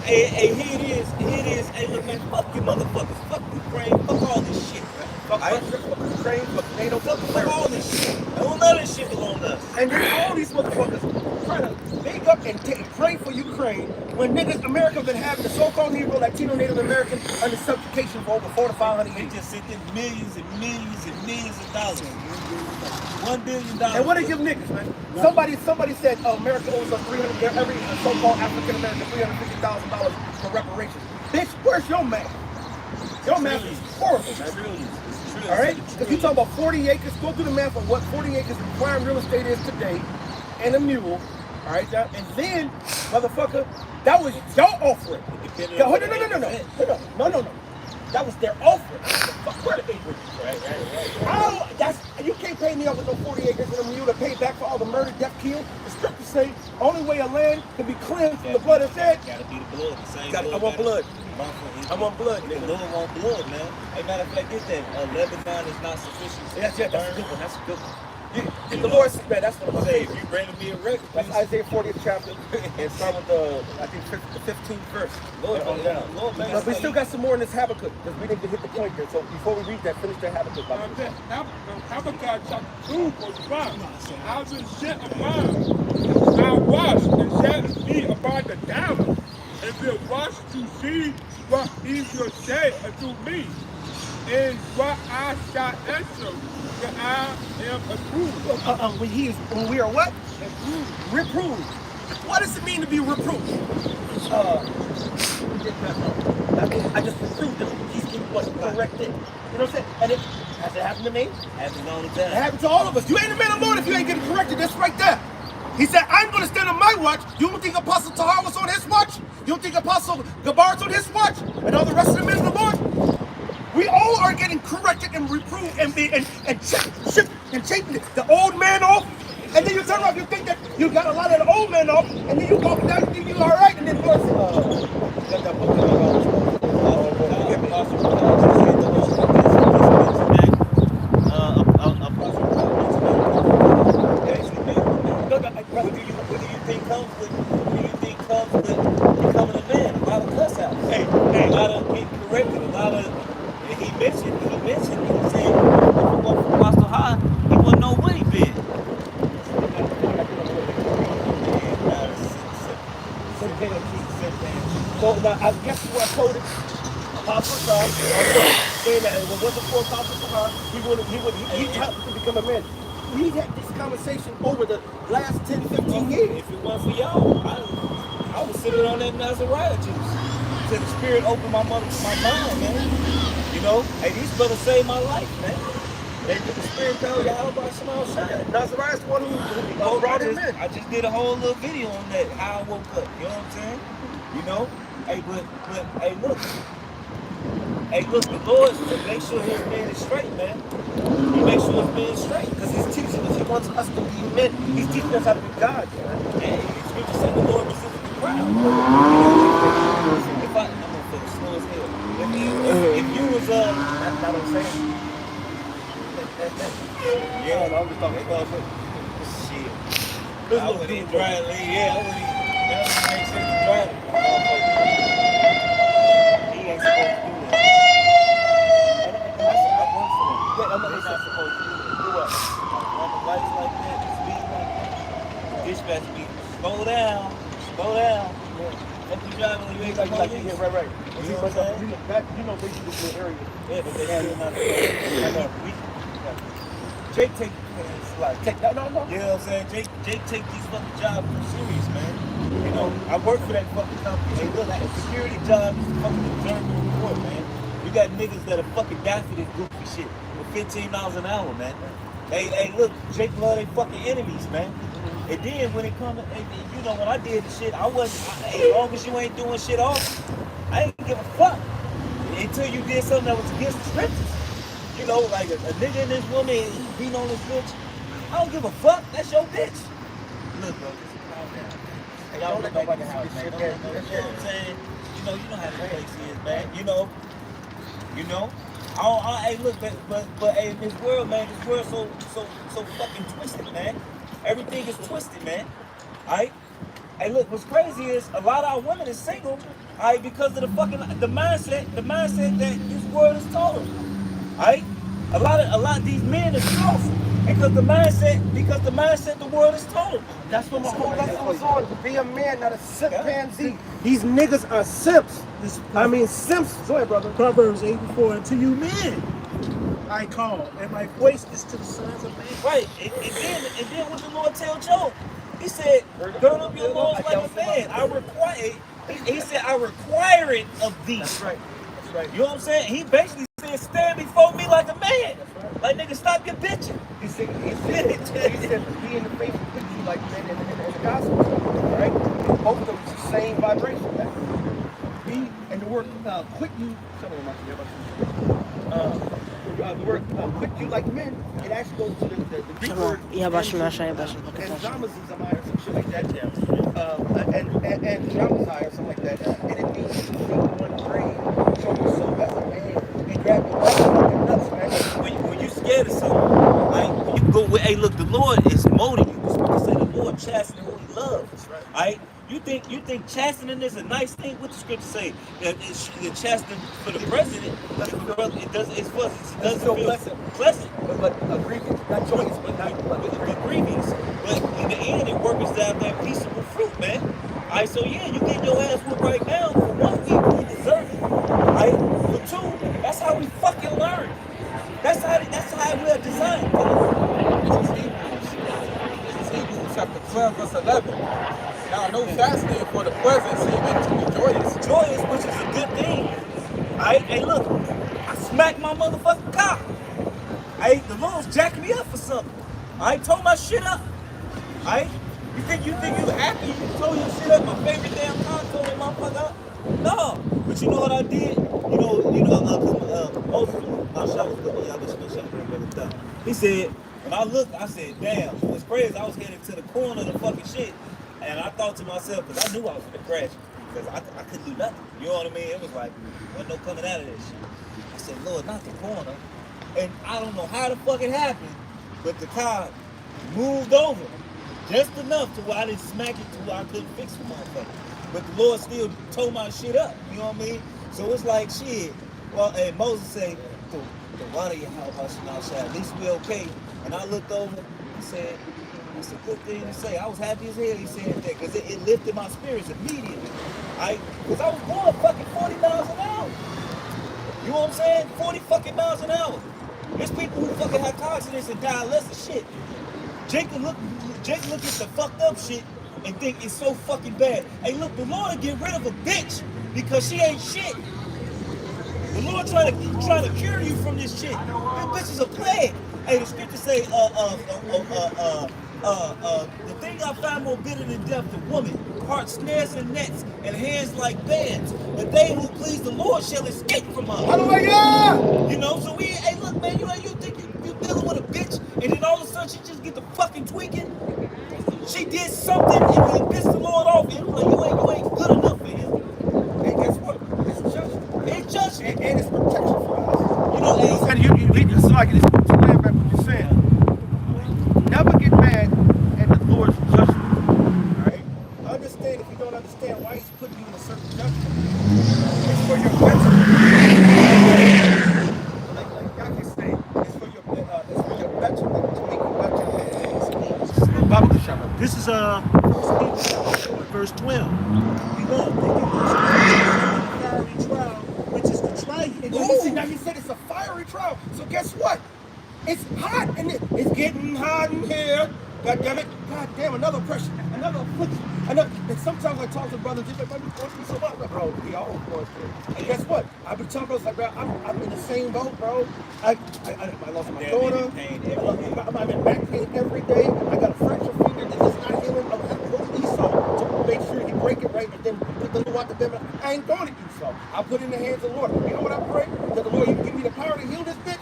Hey, here it is. Hey, look, man, fuck you motherfuckers. Fuck Ukraine. Fuck all this shit, man. Fuck Russia, fuck Ukraine, fuck NATO, Fuck all this shit. Don't let this shit belong to us. And then all these motherfuckers trying to make up and pray for Ukraine when niggas, America been having the so-called Negro, Latino, Native American under subjugation for over 400 to 500 They years. just sent in millions and millions and millions of dollars. $1 billion. And what they give niggas, man? Somebody said America owes us every so-called African American $350,000 for reparations. Bitch, where's your math? Your math is horrible. All right? Because you talk about 40 acres, go do the math on what 40 acres in prime real estate is today, and a mule. All right, and then, motherfucker, that was your offering. No. That was their offering. Where the acreage? Right. You can't pay me up with no 40 acres and a mule to pay back for all the murder, death, kill. The scriptures say only way a land can be cleansed from the blood of dead. Gotta be the blood. The same I want blood. I want blood, The nigga. Lord want blood, man. Hey, matter of fact, get that. Lebanon is not sufficient. That's a good one. That's a good one. The Lord said that. That's what I'm Say, saying. if you bring me a record, That's Isaiah 40th chapter, and start with the 15th verse. Lord, on down. Lord, man, But we still got some more in this Habakkuk, because we need to hit the point there. So before we read that, finish that Habakkuk. Habakkuk chapter 2 verse 5. I will set upon, I wash and set me upon the down, and will watch to see what he will say unto me, and what I shall answer, that I am approved. When we are what? Reproved. What does it mean to be reproved? I just reproved him. He's getting what's corrected. You know what I'm saying? And has it happened to me? happens all the It time. happened to all of us. You ain't a man of Lord if you ain't getting corrected. That's right there. He said, I'm going to stand on my watch. You don't think Apostle Tahar was on his watch? You don't think Apostle Gabar's on his watch? And all the rest of the men of the Lord? We all are getting corrected and reproved and shipped and taking the old man off. And then you turn around, you think that you got a lot of the old man off, and then you go down, you think you're all right, and then the Lord says, you got that book What do you think comes with becoming a man? A lot of cuss out. A lot of getting corrected. A lot of he mentioned, he said if it wasn't for Apostle High, he wouldn't know what he been. So now, I guess what I told it, Apostle Tahar, saying that it wasn't for Apostle Tahar, he helped to become a man. we had this conversation over the last 10, 15 years. If it wasn't for y'all, I was sitting on that Nazariah juice. Till the Spirit opened my mind, man. You know, hey, these brothers saved my life, man. They did the Spirit tell you how about Shema Shai. Nazariah's the one who brought him in. I just did a whole little video on that, how I woke up. You know what I'm saying? You know? Hey, but hey, look. Hey, look, the Lord said make sure his man is straight, man. He makes sure his man is straight. Because he's teaching us, he wants us to be men. He's teaching us how to be God, man. Hey, the scripture said the Lord resisted the crowd. You know, if I'm gonna feel slow as hell. If you was, that's not what I'm saying. Yeah, I'm just talking about shit. I wouldn't eat dry leave. Yeah, I wouldn't eat. That doesn't make sense to dry leave. He ain't supposed to do that. I work for him. Yeah, I'm They're not supposed to do what? Run the lights like that, speed like that. Dispatch be slow down. Let you drive when you ain't got like, yeah, right. You know what I'm saying? You know, they do this area. Yeah, but they still not supposed to. Jake take no. You know what I'm saying? Jake take these fucking jobs serious, man. You know, I work for that fucking company. Hey, look, a security job is fucking observer report, man. You got niggas that'll fucking die for this goofy shit for $15 an hour, man. Hey, look, Jake love they fucking enemies, man. And then when it comes to, you know, when I did the shit, as long as you ain't doing shit off, I ain't give a fuck. Until you did something that was against the scriptures. You know, like a nigga and this woman, he beating on this bitch. I don't give a fuck. That's your bitch. Look, bro, just calm down. Hey, don't let nobody house, man. You know what I'm saying? You know how the place is, man. You know. Hey, look, but hey, this world, man, this world so fucking twisted, man. Everything is twisted, man. Alright? Hey, look, what's crazy is a lot of our women is single, alright, because of the mindset that this world is told them. Alright? A lot of these men are lost because the mindset the world is told them. That's what my whole lesson was on. Be a man, not a simp pansy. These niggas are simps. Simps. Go ahead, brother. Proverbs 8:4. And to you men, I call, and my voice is to the sons of men. Right. And then what the Lord tell Job? He said, gird up your loins like a man. He said, I require it of thee. That's right. You know what I'm saying? He basically said, stand before me like a man. Right. Like, nigga, stop your bitching. He said, be in the faith and put you like men in the gospel. Right? Both of them is the same vibration. Be and the word quit you. Some of them the word quit you like men. It actually goes to the Greek word. And Zamazizamai or some shit like that. And Jamazai or something like that. And it means to see one brain, show yourself as a man, and grab your fucking nuts, man. When you scared of something, right? You go with, hey, look, the Lord is molding you. That's what they say, the Lord chastening who he loves. Right? You think chastening is a nice thing? What the scripture say? That it's chastening for the president. It doesn't feel pleasant. But grievous, not joyous, but grievous. But in the end, it works out that peaceable fruit, man. Alright, so yeah, you get your ass whooped right now. For one, we deserve it. Alright, for two, that's how we fucking learn. That's how we are designed. This is Hebrews chapter 12, verse 11. Now, no fasting for the present seeming to be joyous. Joyous, which is a good thing. Alright, hey, look, I smacked my motherfucking car. Hey, the Lord's jacking me up for something. I tore my shit up. Alright? You think you happy? You tore your shit up, my favorite damn car, tore that motherfucker up? No. But you know what I did? Moses, he said, when I looked, I said, damn, it was crazy. I was headed to the corner of the fucking shit. And I thought to myself, because I knew I was going to crash, because I couldn't do nothing. You know what I mean? It was like, wasn't no coming out of this shit. I said, Lord, not the corner. And I don't know how the fuck it happened, but the car moved over just enough to where I didn't smack it to where I couldn't fix the motherfucker. But the Lord still tore my shit up. You know what I mean? So it's like shit. Well, and Moses said, the water you have outside, at least we okay. And I looked over, he said, that's a good thing to say. I was happy as hell he said that, because it lifted my spirits immediately. Because I was going fucking 40 miles an hour. You know what I'm saying? 40 fucking miles an hour. There's people who fucking have car accidents and die less of shit. Jake look at the fucked up shit and think it's so fucking bad. Hey, look, the Lord will get rid of a bitch because she ain't shit. The Lord trying to cure you from this shit. This bitch is a plague. Hey, the scripture say, the thing I find more bitter than death, the woman, heart snares and nets, and hands like bands. But they who please the Lord shall escape from her. Hallelujah! You know, so hey, look, man, you think you dealing with a bitch, and then all of a sudden she just get the fucking tweaking. She did something and pissed the Lord off, and like, you ain't good enough for him. And guess what? It's judgment. It's judgment. And it's protection for us. You know, It's like it's to land back what you're saying. Never get mad at the Lord's judgment. Right? Understand if you don't understand why he's putting you in a certain judgment. It's for your betterment. Like y'all can say, it's for your betterment to make you better. Bible shop. This is verse 12. You know, fiery trial, which is the trying. Now you said it's a fiery trial. So guess what? It's hot and it's getting hot in here. God damn it. God damn, another pressure, another affliction. And sometimes I talk to brothers, they're like, I'm going through so much. Bro, we all going through. And guess what? I've been telling brothers, like, bro, I'm in the same boat, bro. I lost my daughter. I'm in back pain every day. I got a fractured finger that's just not healing. I'm going to have to go to Esau to make sure he break it right and then put the little out the devil. I ain't going to Esau. I put it in the hands of the Lord. You know what I pray? That the Lord, you give me the power to heal this bitch,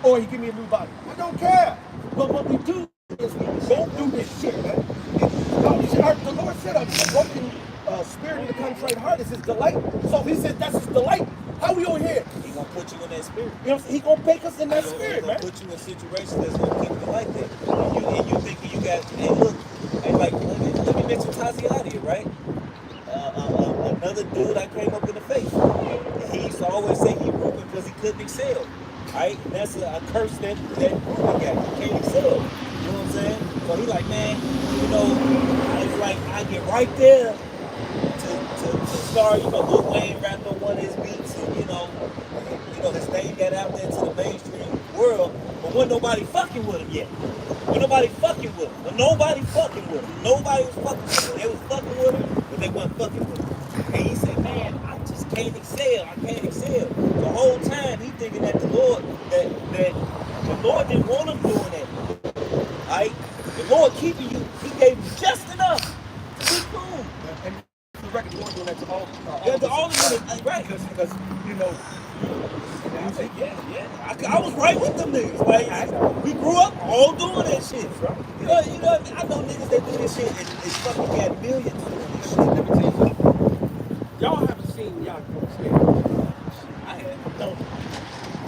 or he give me a new body. I don't care. But what we do is we go through this shit, man. The Lord said a broken spirit and a contrite heart is his delight. So he said that's his delight. How we over here? He gonna put you in that spirit. You know, he gonna bake us in that spirit, He man. gonna put you in situations that's gonna keep you like that. And you thinking you got, hey, look, hey, like, let me mention Taziadia, right? Another dude I came up in the faith. He used to always say he Reuben because he couldn't excel. Right? And that's a curse that Reuben got. He can't excel. You know what I'm saying? So he like, man, you know, it's like I get right there to start, you know, Lil Wayne rapping on one of his beats, and you know, his name got out there to the mainstream world, but wasn't nobody fucking with him yet. Wasn't nobody fucking with him. But nobody fucking with him. Nobody was fucking with him. They was fucking with him, but they wasn't fucking with him. And he said, man, I just can't excel. I can't excel. The whole time he thinking that the Lord didn't want him doing that. Right? The Lord keeping you, he gave you just enough to be cool. And the record, you want to do that to all of them, right? Because you know, I was right with them niggas. Like, we grew up all doing that shit. You know what I mean? I know niggas that do this shit and fucking got millions doing this shit. Let me tell you something. y'all haven't seen y'all go I had no.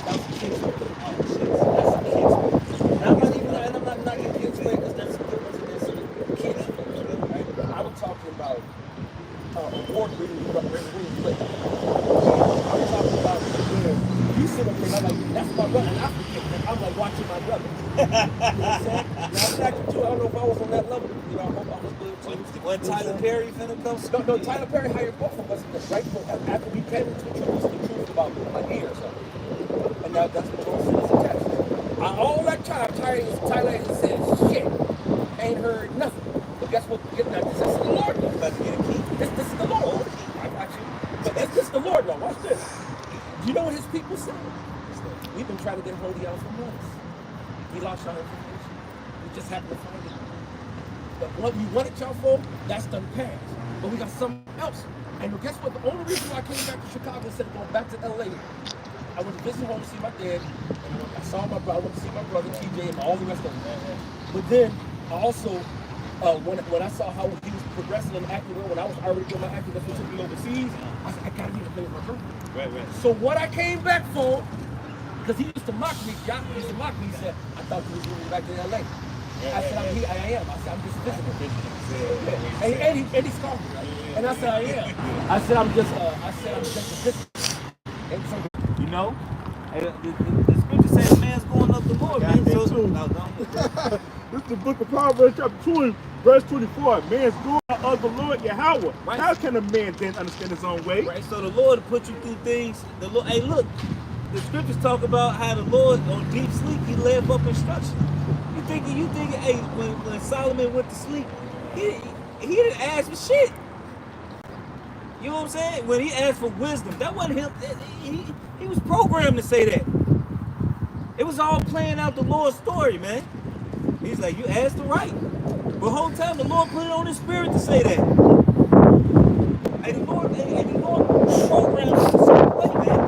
That's the kids. That's the kids. And I'm not getting kids play because that's the kids. Right? I was talking about award-winning play. I'm talking about when you sit up there and I'm like, that's my brother, and I'm like watching my brother. You know what I'm saying? Now I'm actually too, I don't know if I was on that level. You know, I hope I was good too. when Tyler Perry finna come. No, Tyler Perry hired both of us in the right after we came into the truth about a year or so. And now that's what George said is attached. All that time, Tyler said, shit, ain't heard nothing. But guess what? This is the Lord. About to get a key. This is the Lord. But this is the Lord now. Watch this. Do you know what his people say? We've been trying to get hold of y'all for months. We lost y'all information. We just happened to find it. But what we wanted y'all for, that's done passed. But we got something else. And guess what? The only reason why I came back to Chicago instead of going back to LA, I went to visit home to see my dad. And I saw my brother. I went to see my brother TJ and all the rest of them. But then I also, when I saw how he was progressing and acting well, when I was already doing my acting, that's what took me overseas. I said, I gotta get to play with my brother. Right. So what I came back for, because he used to mock me, he said, I thought you was moving back to LA. I said, I'm here, I am. I said, I'm just visiting. Yeah. And he's called me, right? And I said, I am. I said, I'm just a visitor. And so, You know? The scripture says man's going up the Lord, man. So, This is the book of Proverbs chapter 20, verse 24. Man's going of the Lord Yahweh. Right. How can a man then understand his own way? right, so the Lord will put you through things. The Lord, hey, look, the scriptures talk about how the Lord on deep sleep he led up instruction. You think, hey, when Solomon went to sleep, he didn't ask for shit. You know what I'm saying? When he asked for wisdom, that wasn't him. He was programmed to say that. It was all playing out the Lord's story, man. He's like, you asked the right. But the whole time the Lord put it on his spirit to say that. And the Lord programmed us a certain way, man.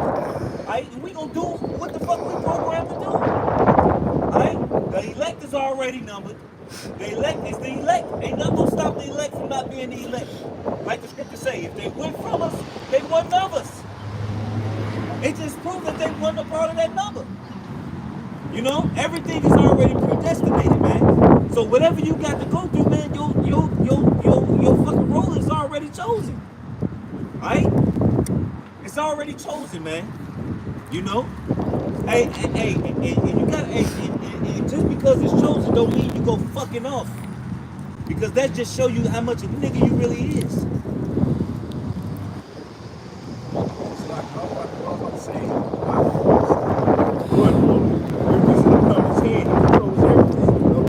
Alright, and we gonna do what the fuck we programmed to do. Alright? The elect is already numbered. The elect is the elect. Ain't nothing gonna stop the elect from not being the elect. Like the scripture say, if they went from us, they weren't of us. It just proved that they weren't a part of that number. You know, everything is already predestinated, man. So whatever you got to go through, man, your fucking role is already chosen. Right? It's already chosen, man. You know? Hey, and you got, and just because it's chosen don't mean you go fucking off. Because that just show you how much a nigga you really is. It's like, I was about to say, Lord, he controls everything, you know.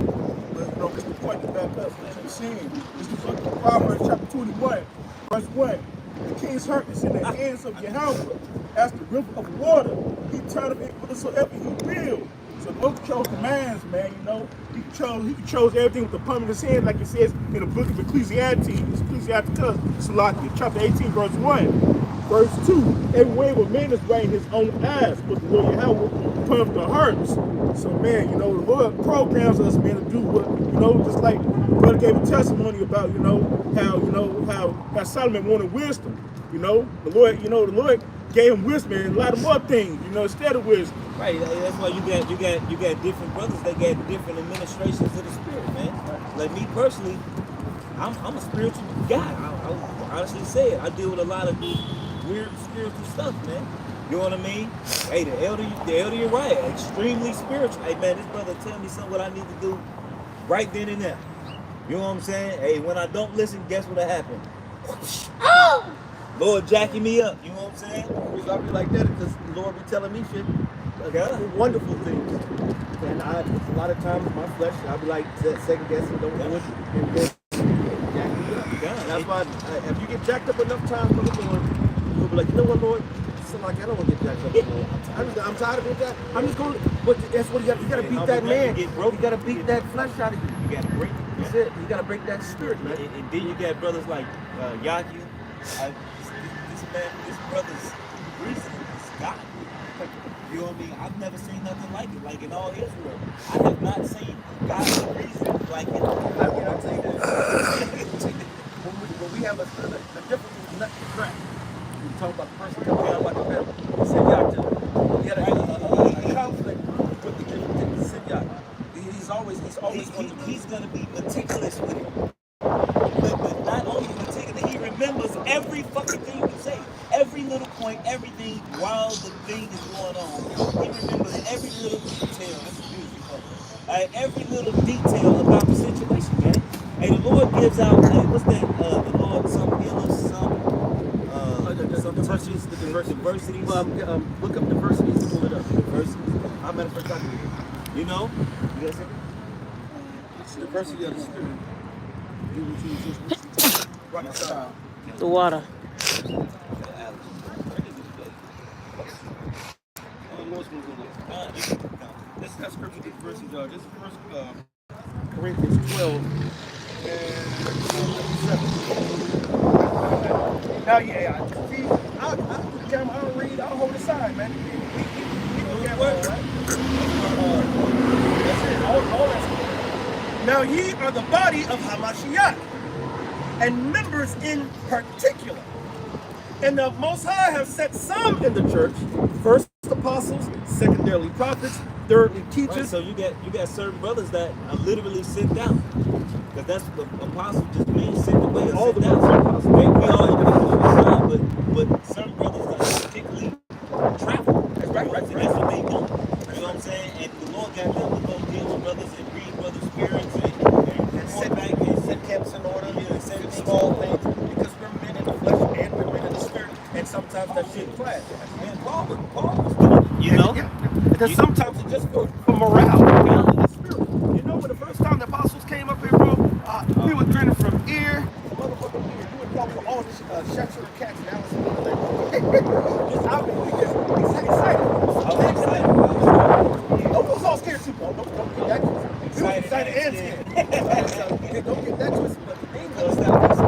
But, you know, it's the point to back up, man. You're saying, it's the fucking Proverbs chapter 21, verse 1. The king's heart is in the hands of Yahweh. As the river of water, he turneth it whatsoever he will. So the Lord controls the minds, man, you know. He controls everything with the palm of his hand, like it says in the book of Ecclesiastes, Salakia, chapter 18, verse 1. Verse 2, every way where man is right in his own eyes, but the Lord Yahweh pump the hearts. So, man, you know, the Lord programs us, man, to do what, you know, just like brother gave a testimony about, how Solomon wanted wisdom. You know, the Lord gave him wisdom and a lot of more things, you know, instead of wisdom. Right, that's why you got different brothers that got different administrations of the spirit, man. Like me personally, I'm a spiritual guy. I honestly say it. I deal with a lot of weird spiritual stuff, man. You know what I mean? Hey, the elder Uriah, extremely spiritual. Hey man, this brother tell me something what I need to do right then and there. You know what I'm saying? Hey, when I don't listen, guess what happened? Lord jacking me up, you know what I'm saying? The reason I be like that is because the Lord be telling me shit, wonderful things. And a lot of times my flesh, I'll be like second guessing, don't do it, and then jack me up. And that's why if you get jacked up enough times for the Lord, you'll be like, you know what, Lord? So like, I don't want to get jacked up anymore. I'm tired of that. I'm just going. But that's what you got. You got to beat that man. You got to beat that flesh out of you. You got to break it. That's it. You got to break that spirit, man. And then you got brothers like Yaki. This brother's reasoning is God. You know what I mean? I've never seen nothing like it. Like in all Israel, I have not seen God's reasoning like it. I mean, I'll tell you this. when we have a difference in nut to crack, we talk about the person coming down like a bell. He said, he had a conflict with the Sinyak. He's going to be meticulous with it. But not only meticulous, he remembers every fucking thing you say. Every little point, everything while the thing is going on. He remembers every little detail. That's a beautiful color. Every little detail about the situation, man. Hey, the Lord gives out, what's that? The Lord, some illness, some touches, the diversities. Look up diversities and pull it up. Diversities. I'm at a first time. You know? You guys It's the diversity of the spirit. The water. That's scripture verses. This is First Corinthians 12 and 7. Now, yeah, see, I'll put the camera, I'll read, I'll hold the sign, man. We don't get one, right? That's it. All that's it. Now, ye are the body of Hamashiach, and members in particular. And the Most High have set some in the church, first apostles, secondarily prophets, thirdly teachers. Right, so you got certain brothers that are literally sent down. Because that's the apostle just means sent away or All sent the down. brothers are We all individually, but some brothers that particularly travel. That's right. So that's what they do. You know what I'm saying? And the Lord got them to go deal with brothers and read brothers' spirits and set back and set camps in order and set small things. Because we're men in the flesh and we're men in the spirit. And sometimes that shit clash. Man, Paul was doing it. You Because sometimes it's just for morale, morale and spirit. You know, when the first time the apostles came up here, bro, we were grinning from ear to motherfucking ear. You would talk to all the Cheshire cats and Alice and just out there, we just excited. Don't get all scared too, bro. Don't get that twisted. We were excited and scared. Don't get that twisted. But the thing was that Apostle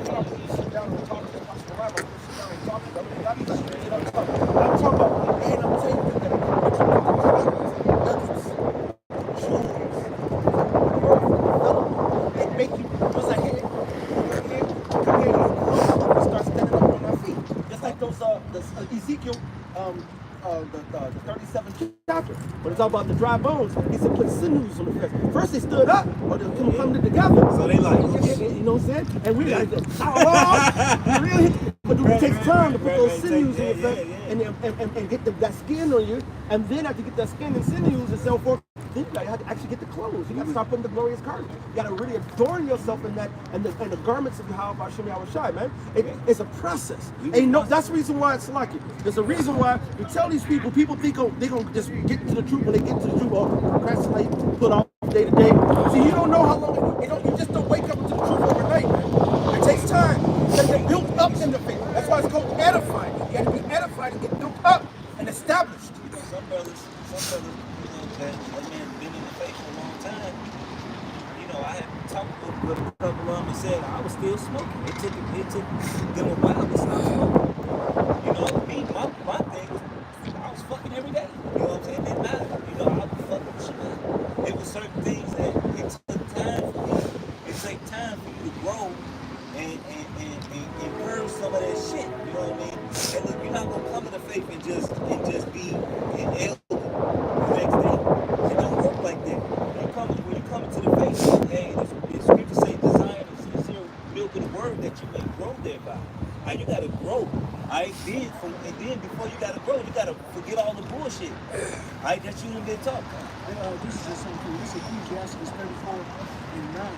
Paul sit down and talk to Apostle Rabbi, sit down and talk to them. I'm talking about, and I'm telling you that nuggets, jewels, they make you, once I hit it, come here, you start standing up on my feet. Just like those, Ezekiel, the 37th chapter, when it's all about the dry bones, he said put sinews on the flesh. First they stood up, or they come together. So they like, you know what I'm saying? And we like, but it takes time to put those sinews in your flesh and get that skin on you. And then after you get that skin and sinews and so forth, then you gotta actually get the clothes. You gotta start putting the glorious garments. You gotta really adorn yourself in that and the garments of Yahweh Hashem Yahweh Shai, man. It's a process. Ain't no, that's the reason why it's like it. There's a reason why you tell these people think they're gonna just get to the truth when they get to the truth or procrastinate, put off day to day. See, you don't know how long you just don't wake up to the truth overnight, man. It takes time. You gotta get built up in the faith. That's why it's called edifying. You gotta be edified and get built up and established. You know, some brothers, you know, that man been in the faith for a long time. You know, I had talked with a couple of them and said I was still smoking. It took them a while to stop smoking. You know, me, my thing was I was fucking every day. You know what I'm saying? It didn't matter. You know, I was fucking shit. It was certain things that it took time for me. It take time for you to grow and purge some of that shit. You know what I mean? And look, you're not gonna come to the faith and just be an elder the next day. It don't work like that. When you come into the faith, hey, the scripture say desire the sincere milk of the word that you may grow thereby. Right, you gotta grow. Right, and then before you gotta grow, you gotta forget all the bullshit. Right, that you didn't get taught. This is just something. This is Ecclesiastes 34:9.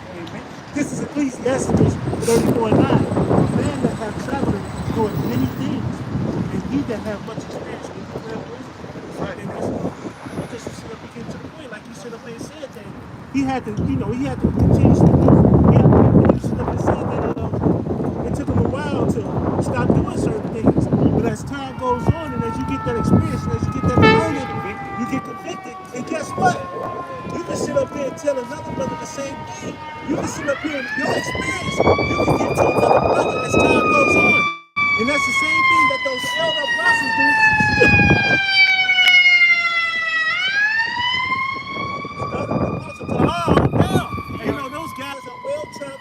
Amen. This is Ecclesiastes 34:9. A man that hath traveled doing many things, and he that have much experience with the well wisdom. Right. And that's just to sit up and get to the point, like you sit up and said that he had to continuously do. You sit up and said that it took him a while to stop doing certain things. But as time goes on, and as you get that experience, and as you get that learning, you get convicted. And guess what? You can sit up here and tell another brother the same thing. You can sit up here and your experience, you can give to another brother as time goes on. And that's the same thing that those elder apostles do. You know, those guys are well-traveled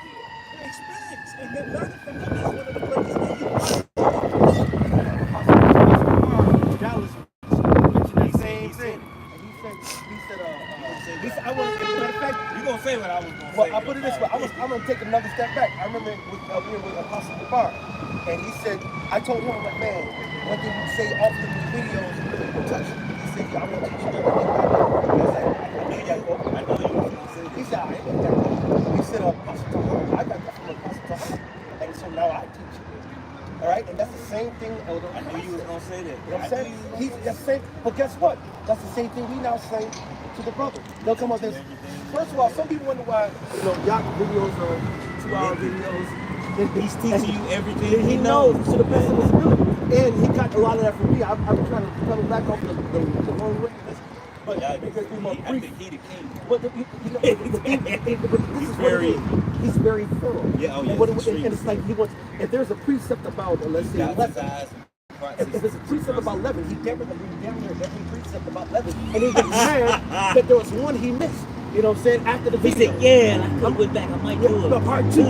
and experienced. And then learning from them is one of the greatest things you learn. That was the same thing. He said, I was, as a matter of fact, You gonna say what I was gonna say? well, I put it this way. I'm gonna take another step back. I remember we were with Apostle Gabar, and he said, I told him, I'm like, man, one thing you say often in the videos will touch you. He said, I'm gonna teach you everything. I know you was gonna say that. He said, I ain't gonna tell you. He said, Apostle Tahar, I got that from Apostle Tahar, and so now I teach you. All right, and that's the same thing, Elder. I knew you was gonna say that. You know what I'm saying? That's the same, but guess what? That's the same thing we now say to the brother. They'll come up and say, first of all, some people wonder why, Yacht videos are 2-hour videos. He's teaching you everything He knows to the best of his ability. And he got a lot of that from me. I'm trying to come back off the long witness. But because we're more brief. I think he the king. But the thing, he's very thorough. Yeah, oh yeah. And it's like he wants, if there's a precept about, let's say, if it's a precept about leaven, he damn near every precept about leaven. And he gets mad that there was one he missed. You know what I'm saying? After the video. He said, I went back, I might do it. Part 2.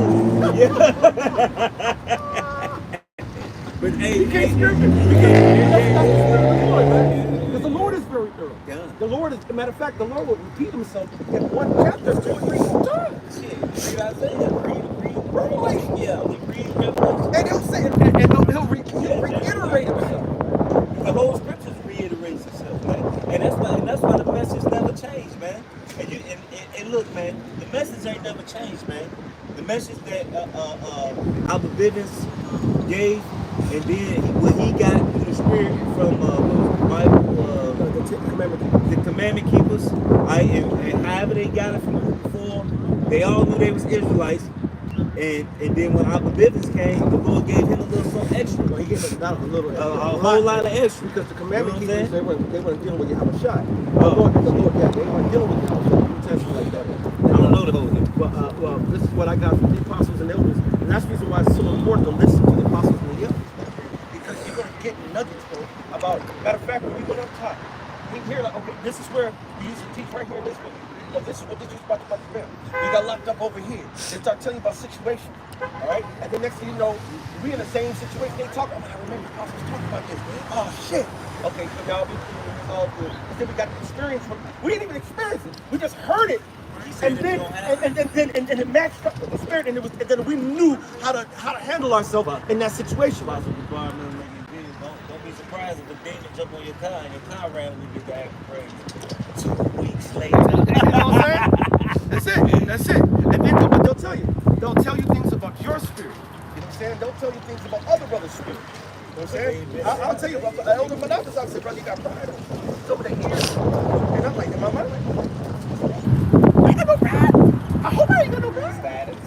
But hey, You can't screw me. Because the Lord is very thorough. Yeah. The Lord is, as a matter of fact, the Lord will repeat himself in one chapter 2 or 3 times. Shit, read Isaiah, read Revelation. Yeah, read Revelation. And he'll say, and he'll reiterate himself. The whole scripture reiterates itself, man. And that's why the message never changed, man. And look, man, the message ain't never changed, man. The message that Albert Bivens gave And then what he got through the spirit from the Bible, the commandment keepers, and however they got it from before, they all knew they was Israelites. And then when Abba Bivens came, the Lord gave him a little something extra. Well, he gave us not a little, A whole lot of extra. because the commandment You know keepers, they weren't dealing with Yahweh Shai. Oh. The Lord, yeah, they weren't dealing with Yahweh Shai. New Testament like that. I don't know the whole thing. Well, this is what I got from the apostles and elders, and that's the reason why it's so important to listen to the apostles and the elders, because you're gonna get nuggets, bro. About matter of fact, when we went up top, we hear like, okay, this is where we used to teach right here. This one. This is what this is about to film. You got locked up over here. They start telling you about situations, all right? And then next thing you know, we in the same situation. They talk. I remember the apostles talking about this. Oh shit. Okay, so now we all good. Then we got the experience from. We didn't even experience it. We just heard it. And then it matched up with the spirit, and then we knew how to handle ourselves in that situation. Don't be surprised if a demon jump on your car and your car randomly get to act crazy. 2 weeks later. You know what I'm saying? That's it. And then but they'll tell you things about your spirit. You know what I'm saying? They'll tell you things about other brothers' spirit. You know what I'm saying? I'll tell you about the elder Manasseh. I said, brother, you got pride. It's over the ears. And I'm like, in my mind, I ain't got no pride. I hope I ain't got no pride.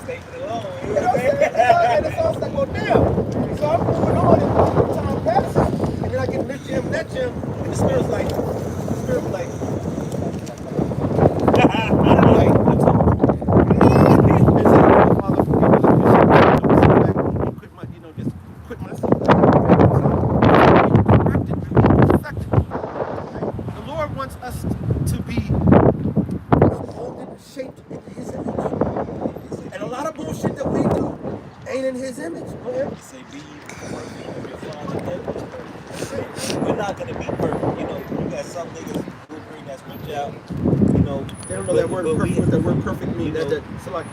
Statement alone. You know what I'm saying? And it's all like, well, damn. So I'm moving on, and time passes, and then I get in this gym and that gym, and the spirit's like, the Lord wants us to be molded and shaped in His image. And a lot of bullshit that we do ain't in His image. Go ahead. Say, be we're not gonna be perfect. You know, you got some niggas who bring that switch out. You know, They don't know that word perfect. What that word perfect means. You know, So like,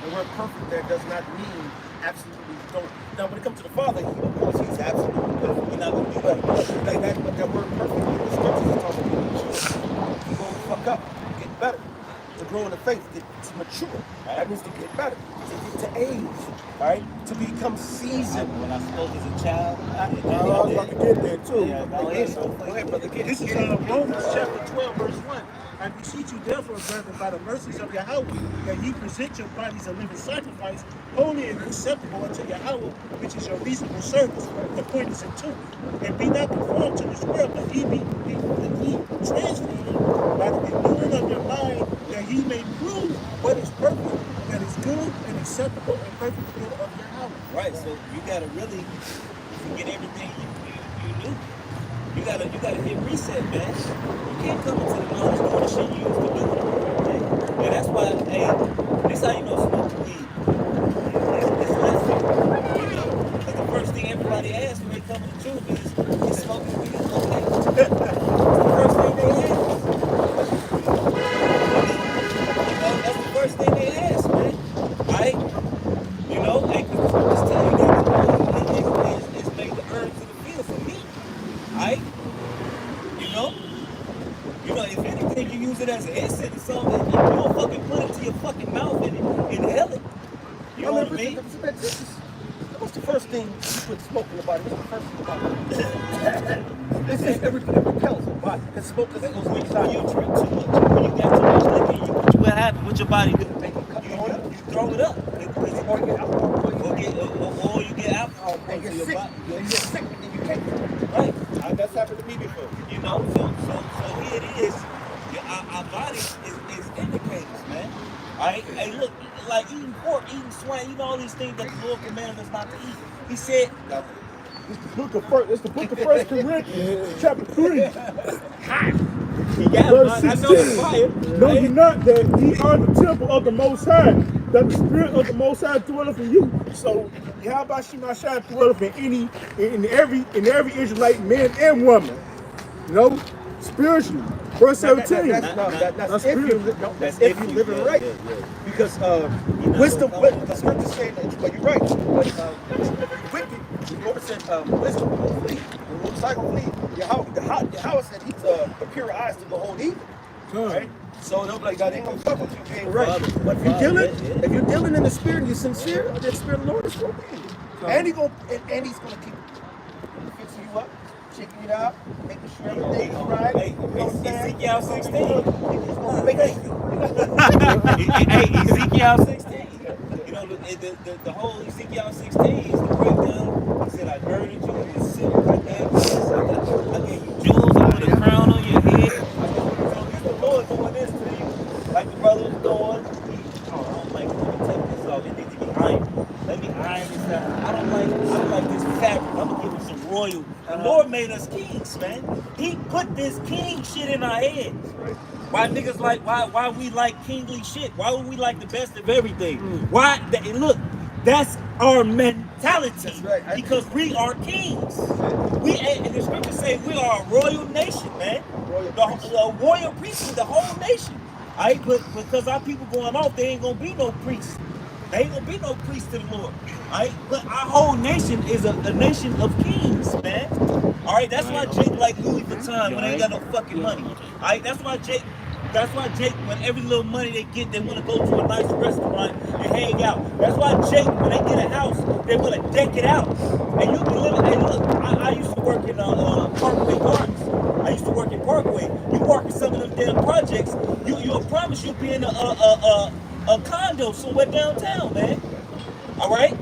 the word perfect there does not mean absolutely don't. Now when it comes to the Father, of course He's absolutely perfect. we're not gonna be perfect. Like that, but that word perfect in the scriptures is talking about mature. You go fuck up, get better. To grow in the faith, to mature. That means to get better, to get to age, all right? To become seasoned. When I spoke as a child, I was about to get there too. Yeah, go ahead, brother. This is Romans chapter 12, verse 1. I beseech you therefore, brethren, by the mercies of Yahweh, that ye present your bodies a living sacrifice, holy and acceptable unto Yahweh, which is your reasonable service. The point is in two. And be not conformed to this world, but ye be transformed by the renewing of your mind, that ye may prove what is perfect, that is good and acceptable and perfect will of Yahweh. Right, so you gotta really forget everything you knew. You gotta hit reset, man. You can't come into the knowledge doing the shit you used to do. And that's why, hey, this how you know smoking weed. It's lesson. You know, because the first thing everybody asks when they come to the truth is smoking weed is okay? It's the first thing they ask. You know, that's the first thing they ask, man. Right? You know, and just tell you that it's made the earth to the field for me. Right? You know, if anything, you use it as an incense or something. You don't fucking put it to your fucking mouth and inhale it. You know what I mean? What's the first thing you put smoke in the body? What's the first thing about it? This is everything that repels the body. Because smoke is When you drink too much, when you got too much liquor, what happens? What your body do? You throw it up. Or you get alcohol. Or you get alcohol And to you're your sick. body. You're sick and then you can't drink. Right. That's happened to me before. You know, so here it is. Our body is indicators, man. All right? Hey, look, like eating pork, eating swine, eating all these things that the Lord commanded us not to eat. He said, It's the book of 1 Corinthians, chapter 3. yeah, Verse I know it's 16. fire. Know ye not that ye are the temple of the Most High, that the Spirit of the Most High dwelleth in you. So Yahweh Shemashah dwelleth in every Israelite man and woman. You know, spiritually. Verse 17. That's if you live it right. Because wisdom, the scripture said that, but you're right. But wicked, the Lord said, wisdom will flee. The Lord cycle flee. Yahweh said he's the pure eyes to behold evil. Right? So they'll be like, God ain't gonna fuck with you being right. But if you're dealing in the spirit and you're sincere, the spirit of the Lord is gonna be in you. And he's gonna keep greasing you up, checking it out, making sure everything's right. Hey, Ezekiel 16. Hey, Ezekiel 16. You know, the whole Ezekiel 16 is the breakdown. He said, I girded you in the city like that. I gave you jewels, I put a crown on your head. So he's the Lord doing this to you. Like the brother was doing. I don't like it. Let me take this off. It needs to be ironed. Let me iron this out. I don't like this fabric. I'm gonna give him some royal. The Lord made us kings, man. He put this king shit in our heads. Why niggas like why we like kingly shit? Why would we like the best of everything? Why? And look, that's our mentality. That's right. Because we are kings. We and the scriptures say we are a royal nation, man. The royal priesthood, the whole nation. Alright, but because our people going off, there ain't gonna be no priests. There ain't gonna be no priest to the Lord. Alright, but our whole nation is a nation of kings, man. Alright, that's why Jake like Louis Vuitton when they ain't got no fucking money. Alright, that's why Jake, when every little money they get, they want to go to a nice restaurant and hang out. That's why Jake, when they get a house, they want to deck it out. And you can live. And look, I used to work in Parkway Gardens. I used to work in Parkway. You work in some of them damn projects. I promise you'll be in a condo somewhere downtown, man. All right,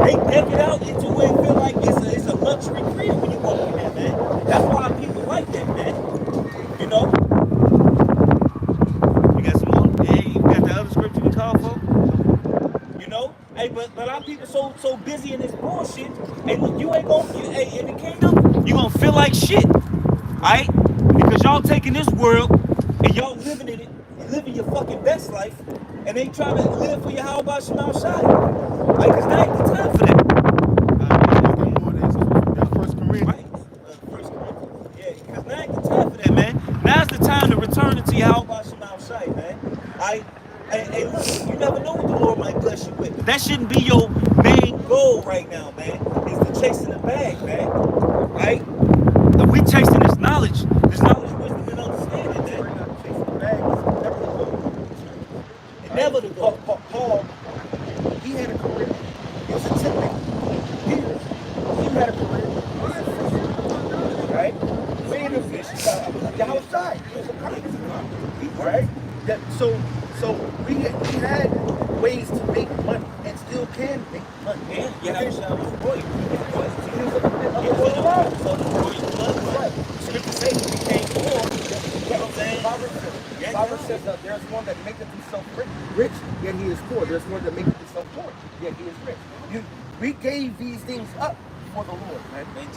they deck it out into where it feel like it's a luxury crib when you walk in there, man. That's why people like that, man. You know. You got some more? Hey, you got the other scripture we call for? You know. Hey, but our people so busy in this bullshit. Hey, look, you ain't gonna. Hey, in the kingdom, you gonna feel like shit. Alright? Because y'all taking this world and y'all living in it, living your fucking best life, and they trying to live for your how about Shemal Shai. Like, cause now ain't the time for that. First Corinthians. Right? First Corinthians. Yeah, because now ain't the time for that, man. Now's the time to return into your how about Shemal Shai, man. Alright? Hey, look, you never know what the Lord might bless you with. That shouldn't be your main goal right now, man. Is to chasing the bag, man. Right? And we chasing this knowledge, wisdom, and understanding, man. Chasing the bag is never the goal. Paul, he had a career. He was a tipman. Peter, he had a career. Right? Man of the outside. Right? So we had ways to make money and still can make money. Yeah, you have to show us royal. Scripture says we became poor. You know what I'm saying? Proverbs says there's one that maketh himself rich, yet he is poor. There's one that maketh himself poor, yet he is rich. We gave these things up for the Lord, man. And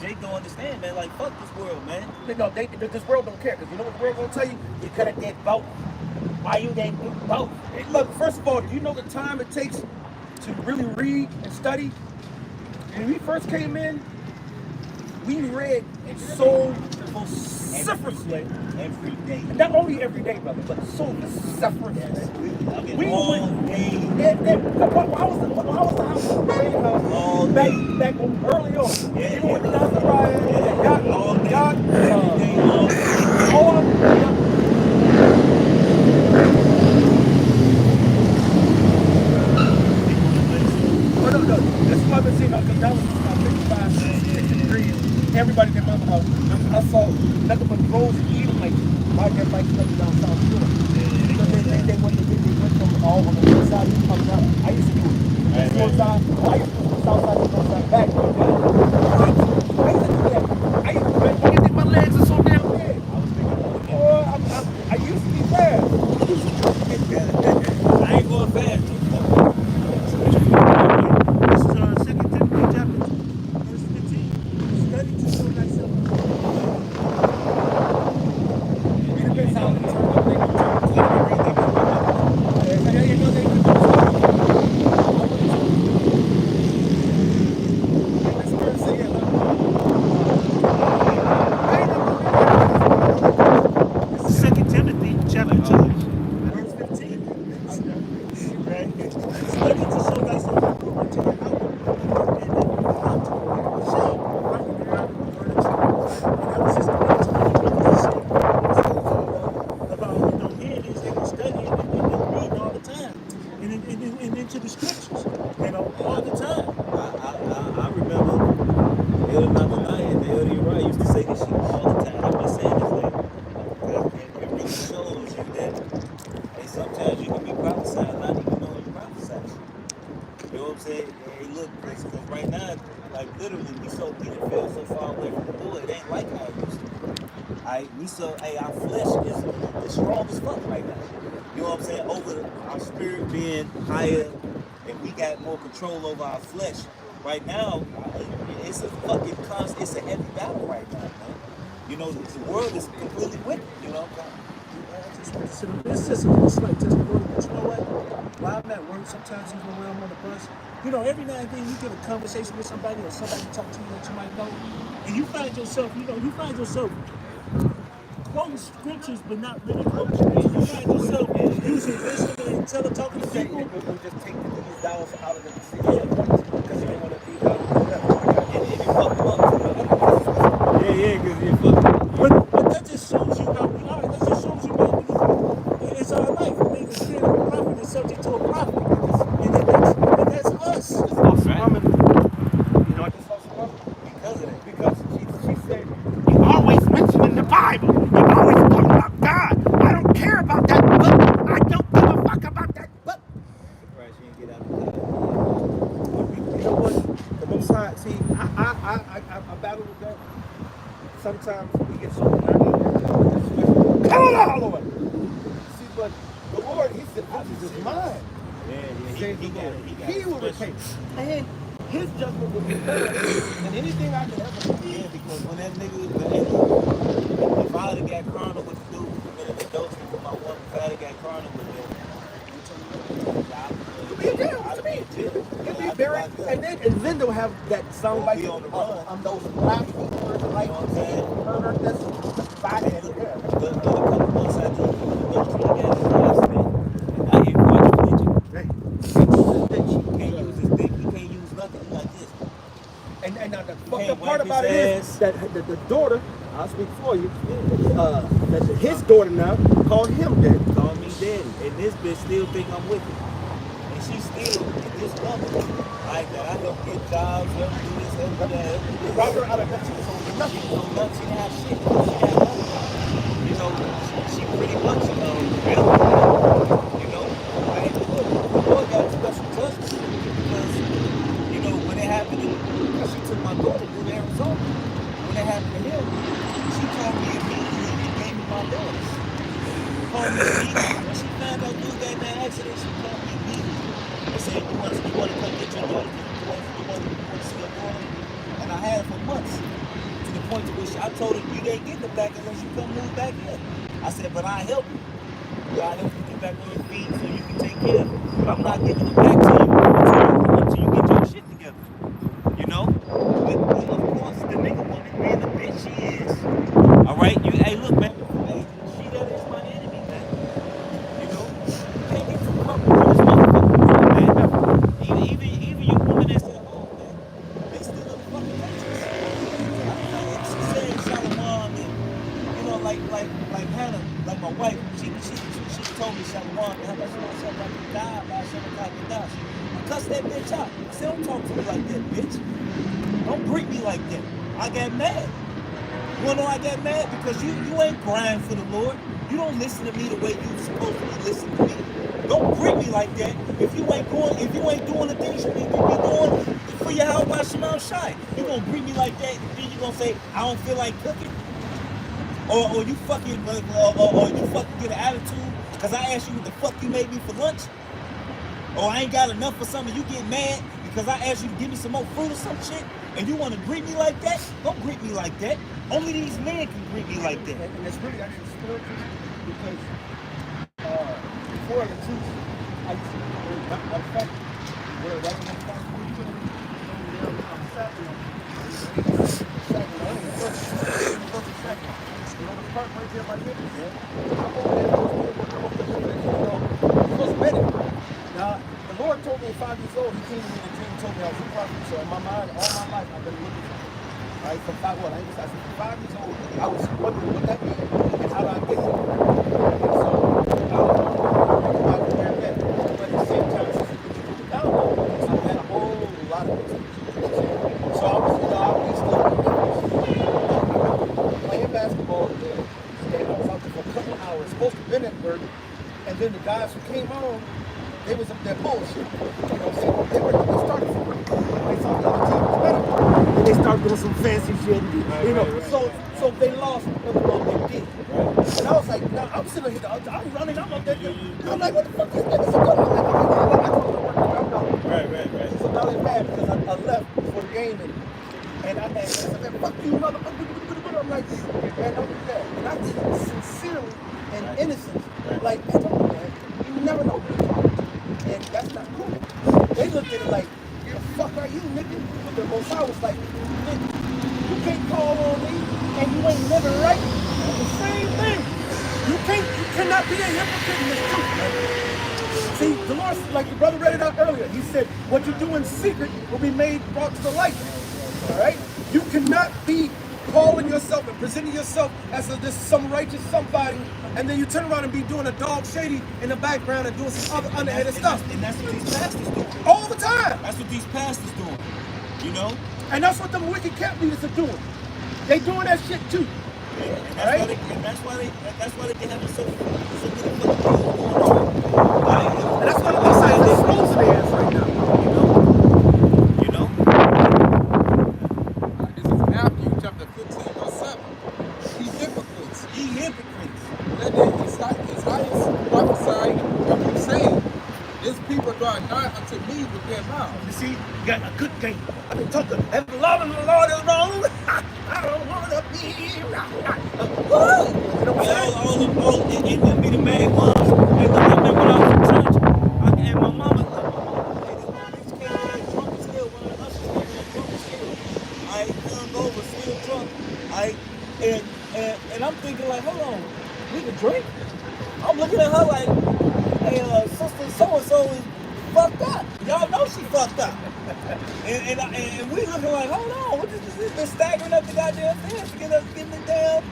Jake don't understand, man. Like, fuck this world, man. No, this world don't care, because you know what the world gonna tell you? You could have did both. Why you didn't do both? Look, first of all, do you know the time it takes to really read and study? When we first came in, we read so vociferously every day. Not only every day, brother, but so vociferously. We all day. How was the house all day. Back early on? Yeah. You went down the ride, all day. No. This is what I've been seeing, because that was about 55, 60 degrees. Everybody in my house. I saw nothing but rows of even like my bikes coming down South Shore. Because they went from all on the north side coming out. I used to do it. North side, I used to do the south side, the north side, back. I used to do that. I think my legs are so damn big. I used to be fast. I ain't going fast. literally, we so we done fell so far away from the Lord, it ain't like how it used to be. Our flesh is the strongest fuck right now. You know what I'm saying? Over our spirit being higher, and we got more control over our flesh. Right now, it's a fucking constant, it's a heavy battle right now, man. You know, the world is completely wicked, you know? It's just it's like testimony, but you know what? While I'm at work, sometimes even when I'm on the bus, you know, every now and then you get a conversation with somebody or somebody talk to you that you might know, and you find yourself quoting scriptures but not really quoting scriptures. You find yourself using wisdom and talking to people. We'll just take these dollars out of the city because you don't want to be And it fucked them up. Yeah, because it fucked them up. But that just shows you how we are. That just shows you that it's our life. I mean, the spirit of a prophet is subject to a prophet. And that's us. That's right. You know what this was from? Because of that. Because she said, You always mentioning the Bible. You always talking about God. I don't care about that book. I don't give a fuck about that book. Right, she didn't get out of you know what? The Most High, see, I battle with that. Sometimes we get so nerdy. Come on, Lord. See, but the Lord, He said, this is mine. Yeah, He will retain. And His judgment will be better than anything I could ever do. Yeah, because when that nigga, if I would have got carnal with the dude who committed adultery with my woman, if I would have got carnal with him, You'll be in jail. What you mean? You'll be buried. And then they'll have that sound like on the run. those black people, like murder, that's bad. But a couple months after he committed adultery, he got his ass spent. And now he's quadriplegic. He can't use his dick, he can't use nothing like this. And now the can't fucked up wipe part his about it ass. is that the daughter, I'll speak for you, that his daughter now called him daddy. Call me daddy. And this bitch still think I'm with him. And she still, this woman, like that, I help get jobs, help do this, help do that, help do this. Robbed her out of nothing. So nothing. So much, she didn't have shit. She had nothing. You know, she pretty much, you know, like, look, the boy got a special justice because, you know, when it happened, she took my daughter to Arizona. When it happened to him, she told me immediately and gave me my daughters. Called me immediately. When she found out dude got in that accident, she called me immediately. They said, you want to come get your daughter? You want to see your daughter? And I had her for months. To the point to which I told her, you ain't getting it back unless you come move back in. I said, but I'll help you. I'll help you get back on your feet so you can take care of it. But I'm not giving it back to you until you get your shit together. You know? But of course, the nigga woman being the bitch she is. Alright? Hey, look, man. Hey, she that is my enemy, man. You know? You can't get too comfortable with this motherfucker, man. Even your woman that's at home, man. They still look fucking righteous. She said Shalom, and you know, like Hannah, like my wife, she told me Shalom, and how much you want something like God, by something like that. I cussed that bitch out. I said, don't talk to me like that, bitch. Don't greet me like that. I got mad. You wanna know I got mad? Because you ain't crying for the Lord. You don't listen to me the way you supposed to be listening to me. Don't greet me like that. If you ain't doing the things you need to be doing for your house by Shemel Shai, you gonna greet me like that, and then you gonna say, I don't feel like cooking? Or you fucking get an attitude because I asked you what the fuck you made me for lunch? Or I ain't got enough for something, you get mad because I asked you to give me some more fruit or some shit, and you want to greet me like that? Don't greet me like that. Only these men can greet me like that. And it's really actually spiritual because before the truth, I used to affect where right in the front of the part right there by here. Now, the Lord told me at 5 years old, He came to me in a dream and told me I was a prophet. So in my mind, all my life, I've been looking for it. Right? From 5 years old, I was wondering what that means and how do I get it. And so, I was about to hear that. But at the same time, since you put it down, so I had a whole lot of things. So I was, still playing basketball there. And I was out there for a couple hours, supposed to have been at work. And then the guys who came home, they was up there bullshit. You know what I'm saying? They started from work. They thought the other team was better. they start doing some fancy shit, you know. So they lost what they did. And I was like, nah, I'm sitting here, I'm running, I'm up there. I'm like, what the fuck is this? I'm like, Right. so now they're mad because I left before the game and I said, fuck you, motherfucker. I'm like, man, don't do that. And I did it sincerely and innocent. Like, man, don't do that. You never know who you're talking to. And that's not cool. They looked at it like, the fuck are you, nigga? But the Most High was like, nigga, you can't call on me and you ain't living right. It's the same thing. You cannot be a hypocrite in this truth, man. See, the Lord, like the brother read it out earlier, he said, what you do in secret will be brought to the light. All right? You cannot be calling yourself and presenting yourself as this some righteous somebody, and then you turn around and be doing a dog shady in the background and doing some other underhanded stuff. And that's what these pastors doing. All the time. That's what these pastors doing. You know? And that's what the wicked camp leaders are doing. They doing that shit too. Yeah, and that's why they can have so many fucking things going on. And that's why they're saying they're exposing their ass right now. You know? This is Matthew chapter 15, verse 7. Ye hypocrites. Ye hypocrites. Let Isaiah prophesied of you saying, this people draw nigh unto me with their mouth. You see, you got a good game. I've been talking, and the Lord is wrong. I don't want to be right. You know what I'm saying? It would be the main ones. And I remember when I was in church, and my mama, bitch came in there drunk as hell. One of the ushers came in there drunk as hell. I hung over, still drunk. And I'm thinking like, hold on, we can drink? I'm looking at her like, hey, sister so-and-so is fucked up. Y'all know she fucked up. And we looking like, hold on, what is this? They're staggering up the goddamn fence to get us getting the damn,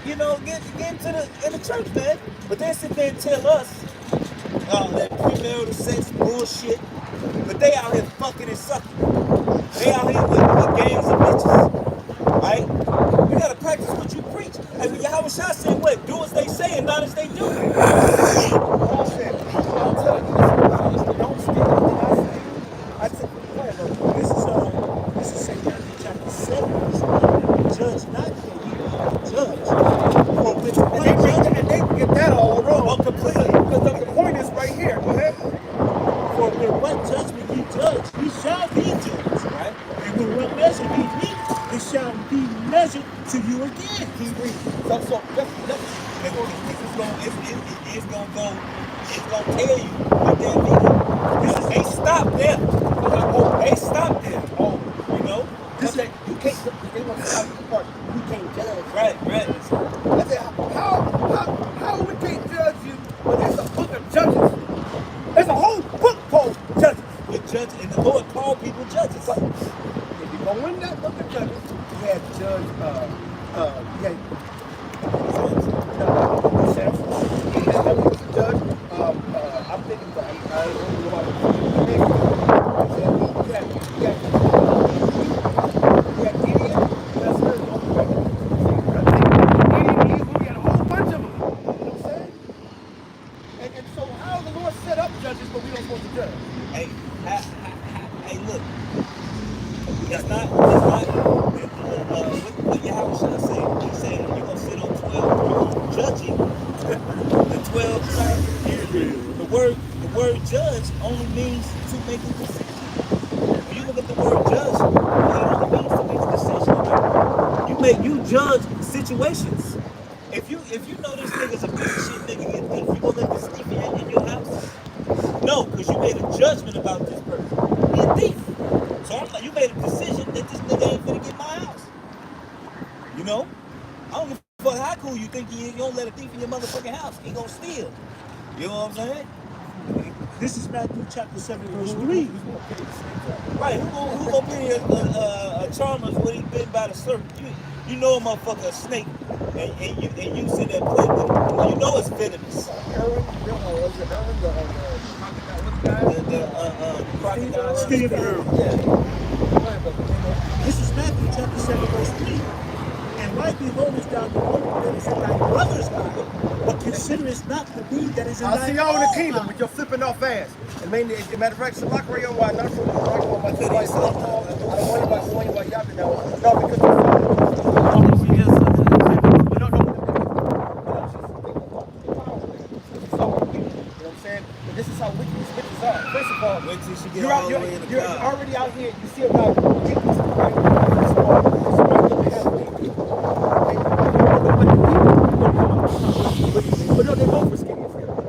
you know, get into the church, man. But they sit there and tell us that premarital sex bullshit. But they out here fucking and sucking. They out here with gangs of bitches. Right? You gotta practice what you preach. And Yahweh Shah said, what? Do as they say and not as they do. Paul said, I'll tell you this, don't steal anything I say. I said, this is St. Matthew chapter 7. Judge not that ye are judged. And they get that all wrong. Completely. Because the point is right here. Go ahead. For with what judgment ye judge, ye shall be judged. Right? And with what measure ye meet, it shall be measured to you again. Keep reading. So It's gonna tell you what that means. They stop there. They stop there. You know? you can't, they want to stop the part. You can't judge. Right. I said, how we can't judge you when there's a book of judges? There's a whole book called Judges. The judge and the Lord called people judges. If you go in that book of Judges, you had Judge, Samson. He had that was a judge. I'm thinking about, I don't know about you had Gideon. That's her. Gideon, we had a whole bunch of them. You know what I'm saying? And so how the Lord set up judges, but we don't supposed to judge? Hey, look. It's not what Yahweh Shah said. He said you're gonna sit on 12 judging the 12 tribes. The word judge only means to make a decision. When you look at the word judge, it only means to make a decision. You judge situations. If you know this nigga's a piece of shit nigga, you gonna let this thief in your house? No, because you made a judgment about this person. He a thief. So I'm like, you made a decision that this nigga ain't finna get my house. You know? I don't give a fuck how cool you think he is. You don't let a thief in your motherfucking house. He gonna steal. You know what I'm saying? This is Matthew chapter 7, verse 3. Right, who gonna be a Chalmers when he bitten by the serpent? You know a motherfucker a snake, and you sit there playing with it. You know it's venomous. Stephen. Yeah. This is Matthew chapter 7, verse 3. And might be homeless down the road that is in thy brother's eye, but consider it not the deed that is in I'll thy see y'all in the own kingdom eye. with your flipping off ass. And matter of fact, Salak Ray, why not from the I don't want you about yapping now. No, because this is how wicked these bitches are. First of all, Wait till she get you're all the way in the you're cloud. already out here. You see about ridiculous, right? First of all, this is why they have people. But no, they both were skinny as hell.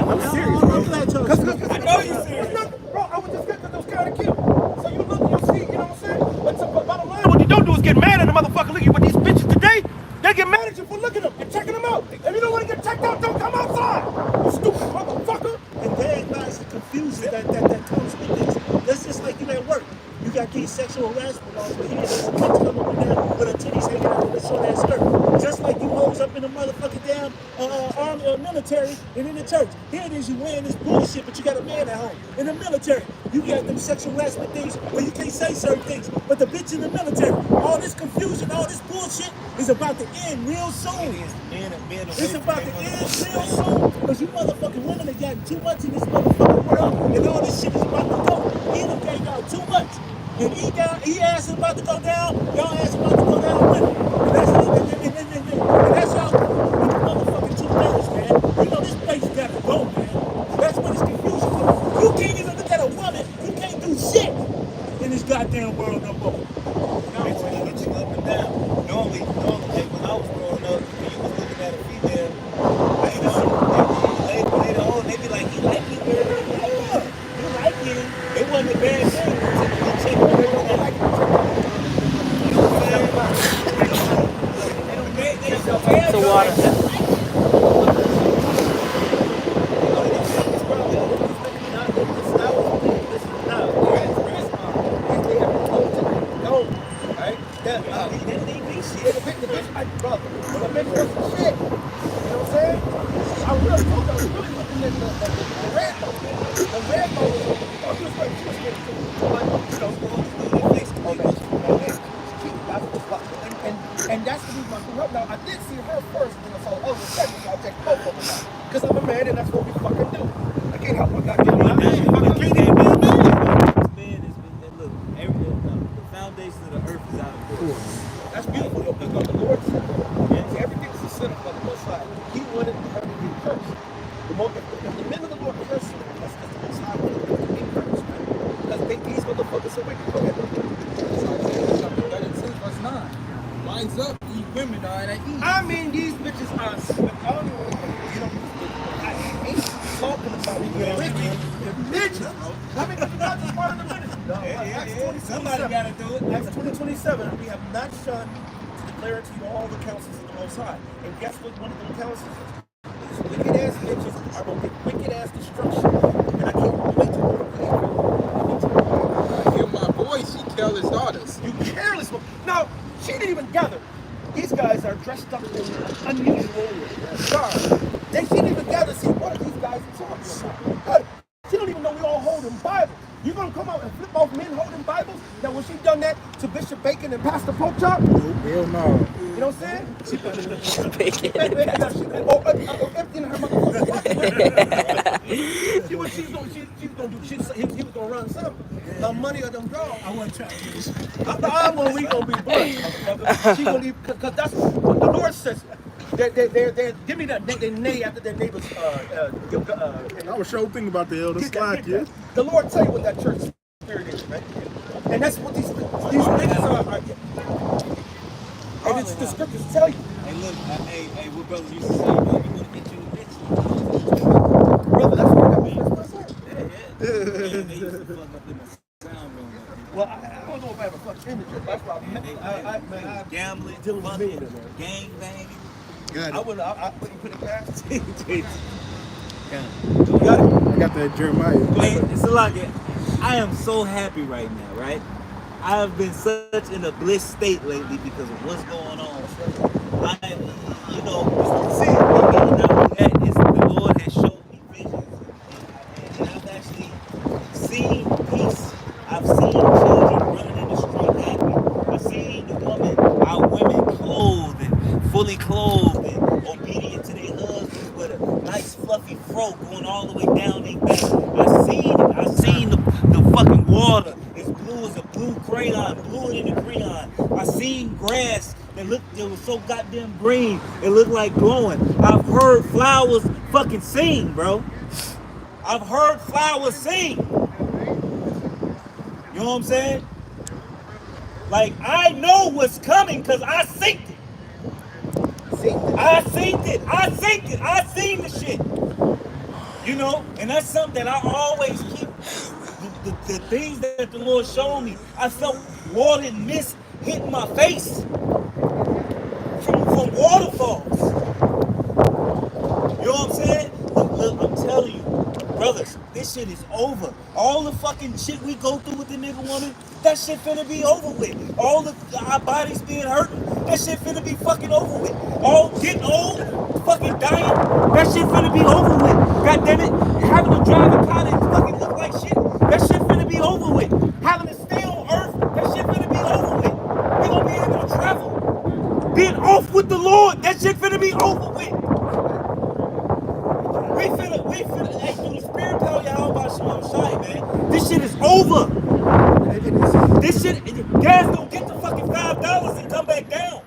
I'm serious, bro. I'm glad y'all I know you're serious. Bro, I was just good because it was kind of cute. So you look, you see, you know what I'm saying? But bottom line, what you don't do is get mad at the motherfucker looking with these bitches today. They get mad at you for looking at them and checking them out. If you don't want to get checked out, don't come outside. You stupid motherfucker. and they recognize the confusion that comes with this. That's just like you at work. You got these sexual harassment laws, but here there's a bitch coming with that with her titties hanging out with a short ass skirt. Just like you hoes up in the motherfucking damn army or military and in the church. Here it is, you wearing this bullshit, but you got a man at home. In the military, you got them sexual harassment things where you can't say certain things. But the bitch in the military, all this confusion, all this bullshit is about to end real soon. It's about to end real soon. Because you motherfucking women have gotten too much in this motherfucking world, and all this shit is about to go. He done gave out too much. And he ass is about to go down, y'all ass is about to go down with him. And that's y'all with the motherfucking two letters, man. You know this place gotta go, man. That's what it's confusion for. You can't even look at a woman, you can't do shit in this goddamn world no more. Bitch, when they get you up and down. Normally, like, when I was growing up, when you was looking at a female, later on, they be like, he like you, girl. You like it. It wasn't a bad thing. Check it out. It's the water. And that's the reason I grew up. Now, I did see her first, and I saw all the second, so I checked both of them out. Because I'm a man, and that's what we fucking do. I can't help my goddamn man. Look, the foundation of the earth is out of course. That's beautiful, though, because the Lord said, see, everything is a setup on the Most High. He wanted her to be cursed. If the men of the Lord curse you, that's because the Most High wanted them to be cursed, man. Because these motherfuckers are wicked. Go ahead. Chapter 36, verse 9. Rise up, ye women are at ease. I mean, these bitches are, I don't even want to get on this bitch. I ain't talking about the wicked. The bitches. I mean, that's just part of the ministry. No, Acts 20, Somebody gotta do it. Acts 20:27, we have not shunned to declare to you all the counsels of the Most High. And guess what one of them counsels is? These wicked ass bitches are going to get wicked ass destruction. And I can't wait to I hear my voice, she tell his daughters. You careless one. Now, she didn't even gather. These guys are dressed up in unusual garb. She didn't even gather to see what are these guys talking about. She don't even know we all hold in Bibles. You gonna come out and flip off men holding Bibles? Now, when she done that to Bishop Bacon and Pastor Porkchop? Hell no. You know what I'm saying? She Bacon. emptying her motherfucking what she's gonna do. He was gonna run something. The money of them girls. I want to try this. I want we gonna be blunt, motherfucker. She gonna leave because that's what the Lord says. They're give me that they nay after their neighbors. I was sure thinking about the elder slack, yeah. The Lord tell you what that church spirit is, man. And that's what these bitches are. And it's the scriptures tell you. Hey, look, hey, what brothers used to say, man, you want to get you a bitch? Brother, that's what I got. They used to fuck up in the sound room. Well, I don't know if I have a fucking image. That's why I Gambling, dealing with fucking, me, man. gang banging. Got I it. wouldn't put it past. You Got it. I got that Jeremiah. Man, it's a lot. I am so happy right now, right? I have been such in a bliss state lately because of what's going on. You know, see, and not only that, it's the Lord has shown me visions, and I've actually seen peace. I've seen children running in the street happy. I've seen our women clothed and fully clothed and obedient to their husbands with a nice fluffy fro going all the way down their back. I've seen the fucking water as blue as a blue crayon, bluer than a crayon. I seen grass that was so goddamn green, it looked like glowing. I've heard flowers fucking sing, bro. I've heard flowers sing. You know what I'm saying? Like, I know what's coming because I seen it. I seen the shit. You know, and that's something that I always keep. The things that the Lord showed me, I felt water and mist hit my face from waterfalls. You know what I'm saying? Look, I'm telling you, brothers, this shit is over. All the fucking shit we go through with the nigga woman, that shit finna be over with. All our bodies being hurting, that shit finna be fucking over with. All getting old, fucking dying, that shit finna be over with. God damn it, having to drive a car that fucking look like shit, that shit finna be over with. Having to stay on earth, that shit finna be over with. We gonna be able to travel. Being off with the Lord, that shit finna be over with. We finna, hey, through the spirit power, y'all about Shai, man. This shit is over. This shit, gas don't get to fucking $5 and come back down.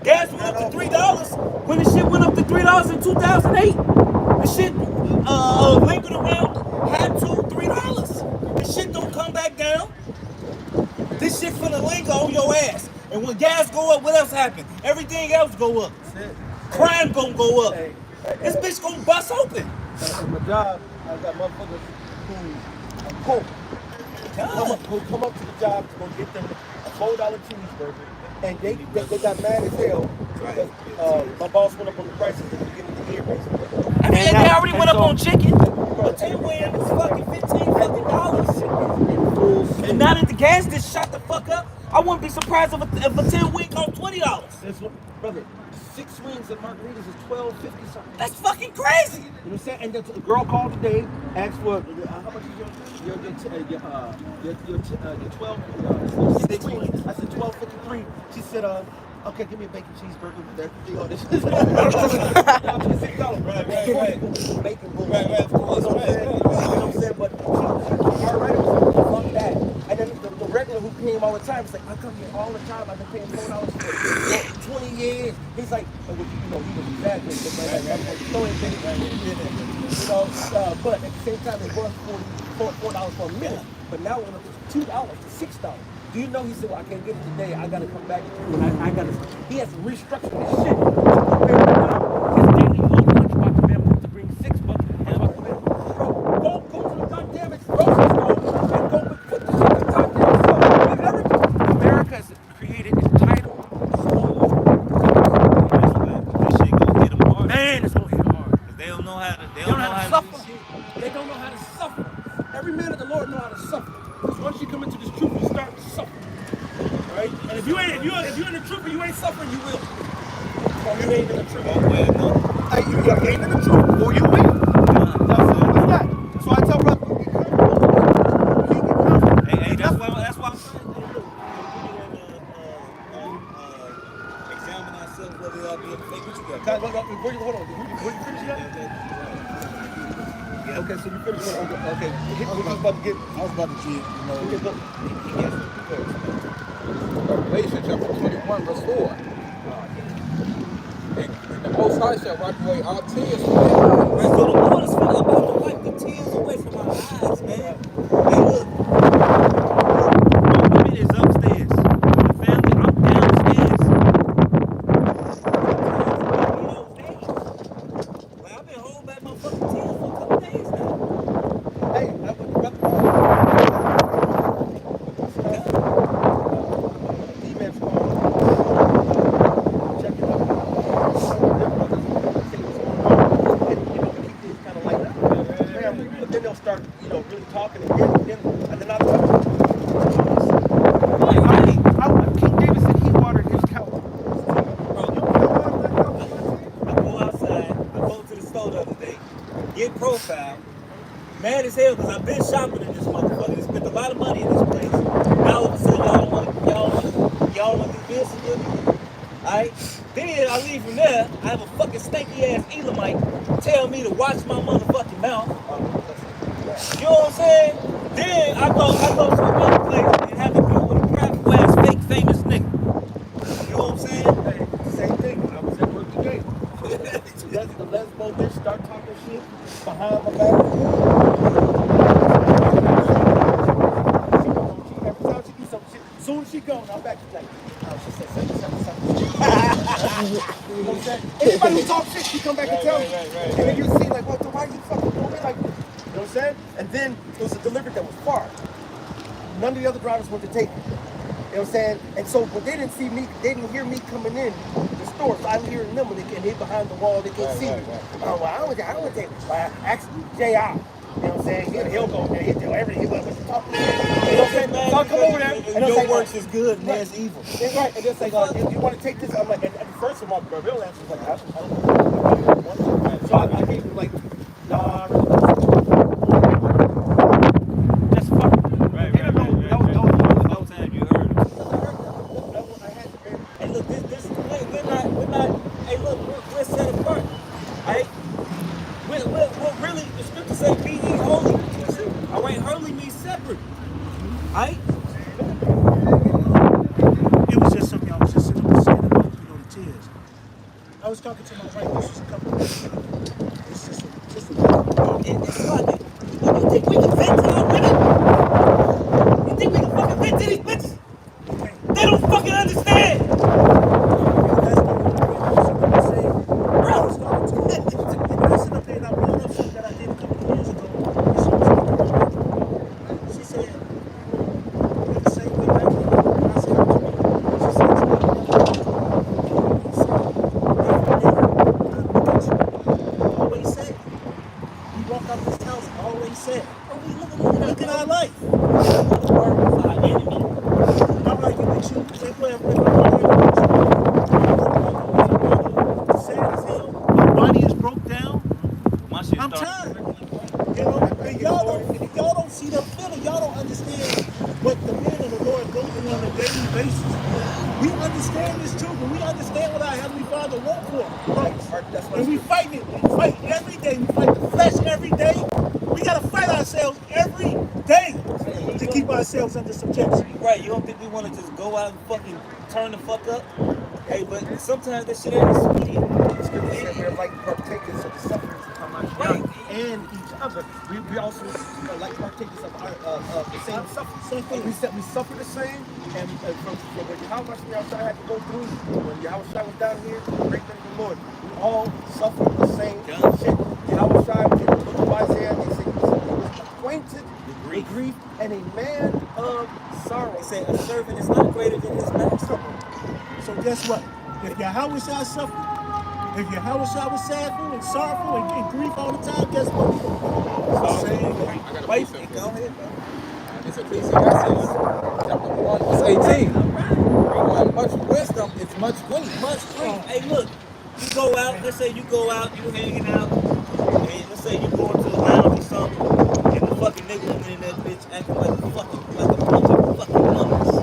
Gas went up to $3 when the shit went up to $3 in 2008. The shit lingered around, had $3. The shit don't come back down. This shit finna linger on your ass. And when gas go up, what else happen? Everything else go up. Crime gonna go up. This bitch gonna bust open. At my job, I got motherfuckers who are poor. Come up to the job to go get them a $4 cheeseburger, and they got mad as hell because my boss went up on the prices at the beginning of the year, basically. I mean, they already went up on chicken. A 10 win was fucking $15. And now that the gas just shot the fuck up, I wouldn't be surprised if a 10 win cost $20. That's what, brother. 6 wings of margaritas is $12.50 something. That's fucking crazy. You know what I'm saying? And the girl called today, asked for how much is your 12 6 wings. I said $12.53. She said, okay, give me a bacon cheeseburger with that. You know, this is $6. Right. Bacon boom. Right, of course. You know what I'm saying? But already fuck that. And then the regular who came all the time, it's like, I come here all the time. I've been paying $4 for 20 years. He's like, he was exaggerating, but at the same time, it was $4 for a minute. But now it was $2 to $6. Do you know? He said, well, I can't get it today. I got to come back. I got to. He has to restructure this shit. His daily low lunch about to be able to bring $6. Bro, go to the goddamn grocery store and go put the shit in the goddamn store. America has created entitled. This shit gonna hit them hard. Man, it's gonna hit hard. Cause they don't know how to. They don't know how to suffer. do shit. They don't know how to suffer. Every man of the Lord know how to suffer. Because once you come into this truth, you start to suffer. Right? And if you're in the truth and you ain't suffering, you will. So you ain't in the truth. Hey, you ain't in the truth, or you will. What's that? So I tell brother, Hey, that's why I'm saying examine ourselves whether that be a fake. What you got? hold on. Were you finished yet? Okay, so you finished one. Okay, I was about to get, Revelation chapter 21, verse 4. And the Most High shall wipe away all tears from their eyes. Right, so the Lord is about to wipe the tears away from our eyes, man. Hey, look. My woman is upstairs. The family, I'm downstairs. Like, I've been holding back my fucking tears for a couple days now. hey, D-Man's calling. Check it out. Their brothers say what's going on. And, we keep things kind of like that. But then they'll start, really talking again. mad as hell because I've been shopping in this motherfucker and spent a lot of money in this place. Now all of a sudden y'all want to do business with me? Alright? Then I leave from there, I have a fucking stanky ass Elamite tell me to watch my motherfucking mouth. You know what I'm saying? Then I go to another place and have to deal with a crap ass fake famous nigga. You know what I'm saying? Hey, same thing. When I was at work today. The lesbo bitch start talking shit behind my back. Every time she do some shit, as soon as she go, I'm back to like, oh, she said something. You know what I'm saying? Anybody who talks shit, she come back and tell me. And then you see like, what? Why you fucking doing it like? You know what I'm saying? And then it was a delivery that was far. None of the other drivers went to take it. You know what I'm saying? And so, but they didn't see me, they didn't hear me coming in the store. So I'm hearing them and they behind the wall, they can't see me. Oh, well, I don't want to take it. Actually, J.I. You know what I'm saying? He'll go and he'll do everything. He'll talk to me. You know what I'm saying? So I'll come over there and your like, works is good and theirs evil. That's right. And they'll say, you want to take this? I'm like, and first of all, my real answer was like, I don't want to. So I gave him like, nah, I really don't. Just fuck. Right. That was the whole time you heard it. Hey, look, we're not. Hey, look, we're set apart. Right? We're really, the scripture say, be ye holy. All right, holy means separate. Right? It was just something I was just sitting there saying about, the tears. I was talking to my wife, this was a couple of weeks ago. It's just It's like, you think we can vent to our women? You think we can fucking vent to these bitches? They don't fucking understand. that's what I'm saying. I was talking to her. I sit up there and I brought up something that I did a couple of years ago. She said, we're the same way back then. I said, she said, always said, we walk out this house, always said, look at our life. I'm like, with you, they play sad as hell. My body is broke down. My shit I'm started. tired. And y'all don't see the feeling. Y'all don't understand what the men of the Lord go through on a daily basis. We understand this too, but we understand what our Heavenly Father wants for. Right. And we fight it. We fight every day. We fight the flesh every day. We gotta fight ourselves every day to keep ourselves under subjection. Right, you don't think we want to just go out and fucking turn the fuck up? Hey, but sometimes that shit ain't expedient. The scripture said we're like partakers of the sufferings that come out of Right. God and each other. We also like partakers of the same suffering. Same thing. We suffer the same, and from when Yahweh had to go through, when Yahweh was down here, great men of the Lord, we all suffer the same shit. Yahweh in the book of Isaiah, they say he was acquainted with grief and a man of sorrow. They say a servant is not greater than his master. So guess what? If Yahweh Shai suffered, if Yahweh Shai was sadful and sorrowful and grief all the time, guess what? It's the same way. I got a Wait, piece of go ahead, bro. It's Ecclesiastes, chapter 1, verse 18. While much wisdom is much grief. Much grief. Hey, look, you go out, let's say you go out, you hanging out, and let's say you going to the lounge or something, and the fucking nigga woman in that bitch acting like a bunch of fucking monkeys.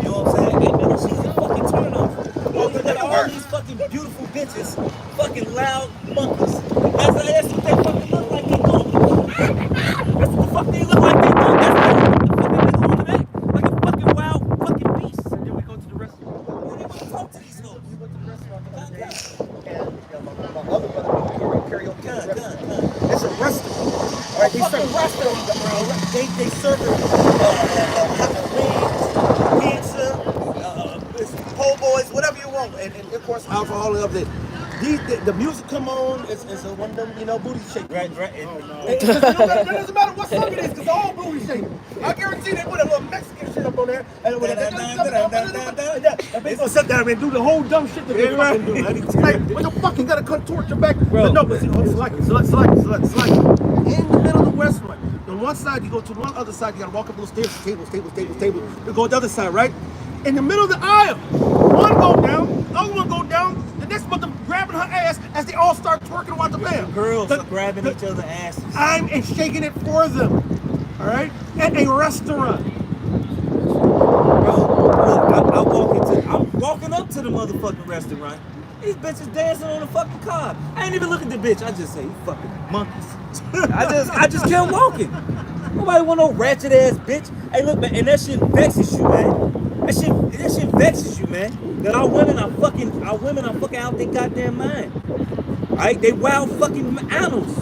You know what I'm saying? Hey, nigga, she's a fucking turn off. Oh, you got all these fucking beautiful bitches, fucking loud monkeys. That's what they fucking look like they do. That's what the fuck they look like they do. That's what the fucking nigga wanna act like a fucking wild fucking beast. And then we go to the restaurant. Who they wanna talk to these hoes? We went to the restaurant the other day, and my other brother was karaoke at the restaurant. It's a restaurant. All right, they serve restaurant, bro. They serve wings, pizza, po' boys, whatever you want, and of course alcohol and everything. The music come on. It's one of them, booty shake. Right. It doesn't matter what song it is, because all booty shaking. I guarantee they put a little Mexican shit up on there. And they gonna sit down and do the whole dumb shit that they fucking do. It's like, what the fuck, you gotta contort your back? Bro. No, but select it. In the middle of the restaurant. On one side, you go to one other side, you gotta walk up those stairs, tables. You go to the other side, right? In the middle of the aisle, one go down, the other one go down, the next one grabbing her ass as they all start twerking on the bam. Girls are grabbing each other's asses. I'm shaking it for them. All right, at a restaurant. Bro, look, I'm walking up to the motherfucking restaurant. These bitches dancing on the fucking car. I ain't even look at the bitch. I just say, you fucking monkeys. I just kept walking. Nobody want no ratchet ass bitch. Hey, look, man, and that shit vexes you, man. That shit vexes you, man. That our women are fucking out their goddamn mind. Alright, they wild fucking animals.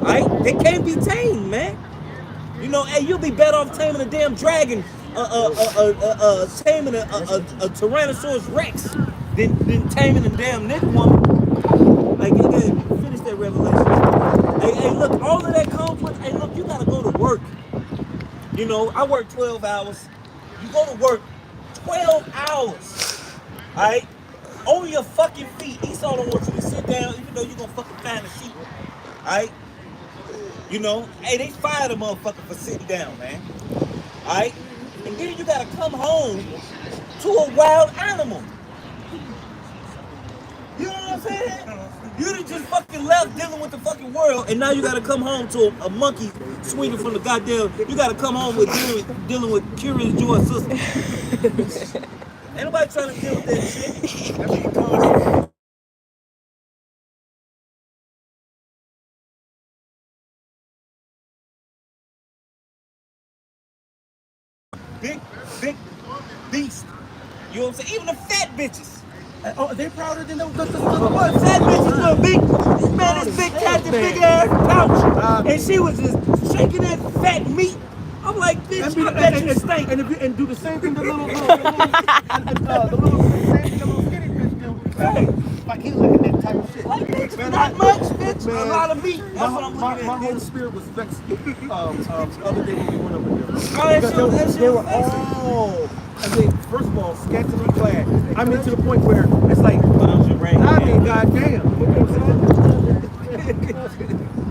Alright, they can't be tamed, man. You know, hey, you'll be better off taming a damn dragon, taming a Tyrannosaurus Rex than taming a damn nigga woman. Like, finish that revelation. Hey, look, all of that comes with, hey, look, you gotta go to work. You know, I work 12 hours. You go to work 12 hours. Alright? On your fucking feet. Esau don't want you to sit down, even though you're gonna fucking find a seat. Alright? You know, hey, they fired a motherfucker for sitting down, man. Alright? And then you gotta come home to a wild animal. You know what I'm saying? You done just fucking left dealing with the fucking world, and now you gotta come home to a monkey swinging from the goddamn. You gotta come home with dealing with Curious George's sister. Ain't nobody trying to deal with that shit. That's what you call it. Big beast. You know what I'm saying? Even the fat bitches. Oh, they prouder than the Fat bitches little big. This man, this big cat, this big ass couch. And she was just shaking that fat meat. I'm like, bitch, I bet you stink. And do the same thing the little skinny bitch do. Like he's looking at that type of shit. Like, bitch, not much, bitch. A lot of meat. That's what I'm looking at. My whole spirit was vexed the other day when we went over there. That They were all, I mean, first of all, scantily clad. I mean, to the point where it's like, I mean, goddamn.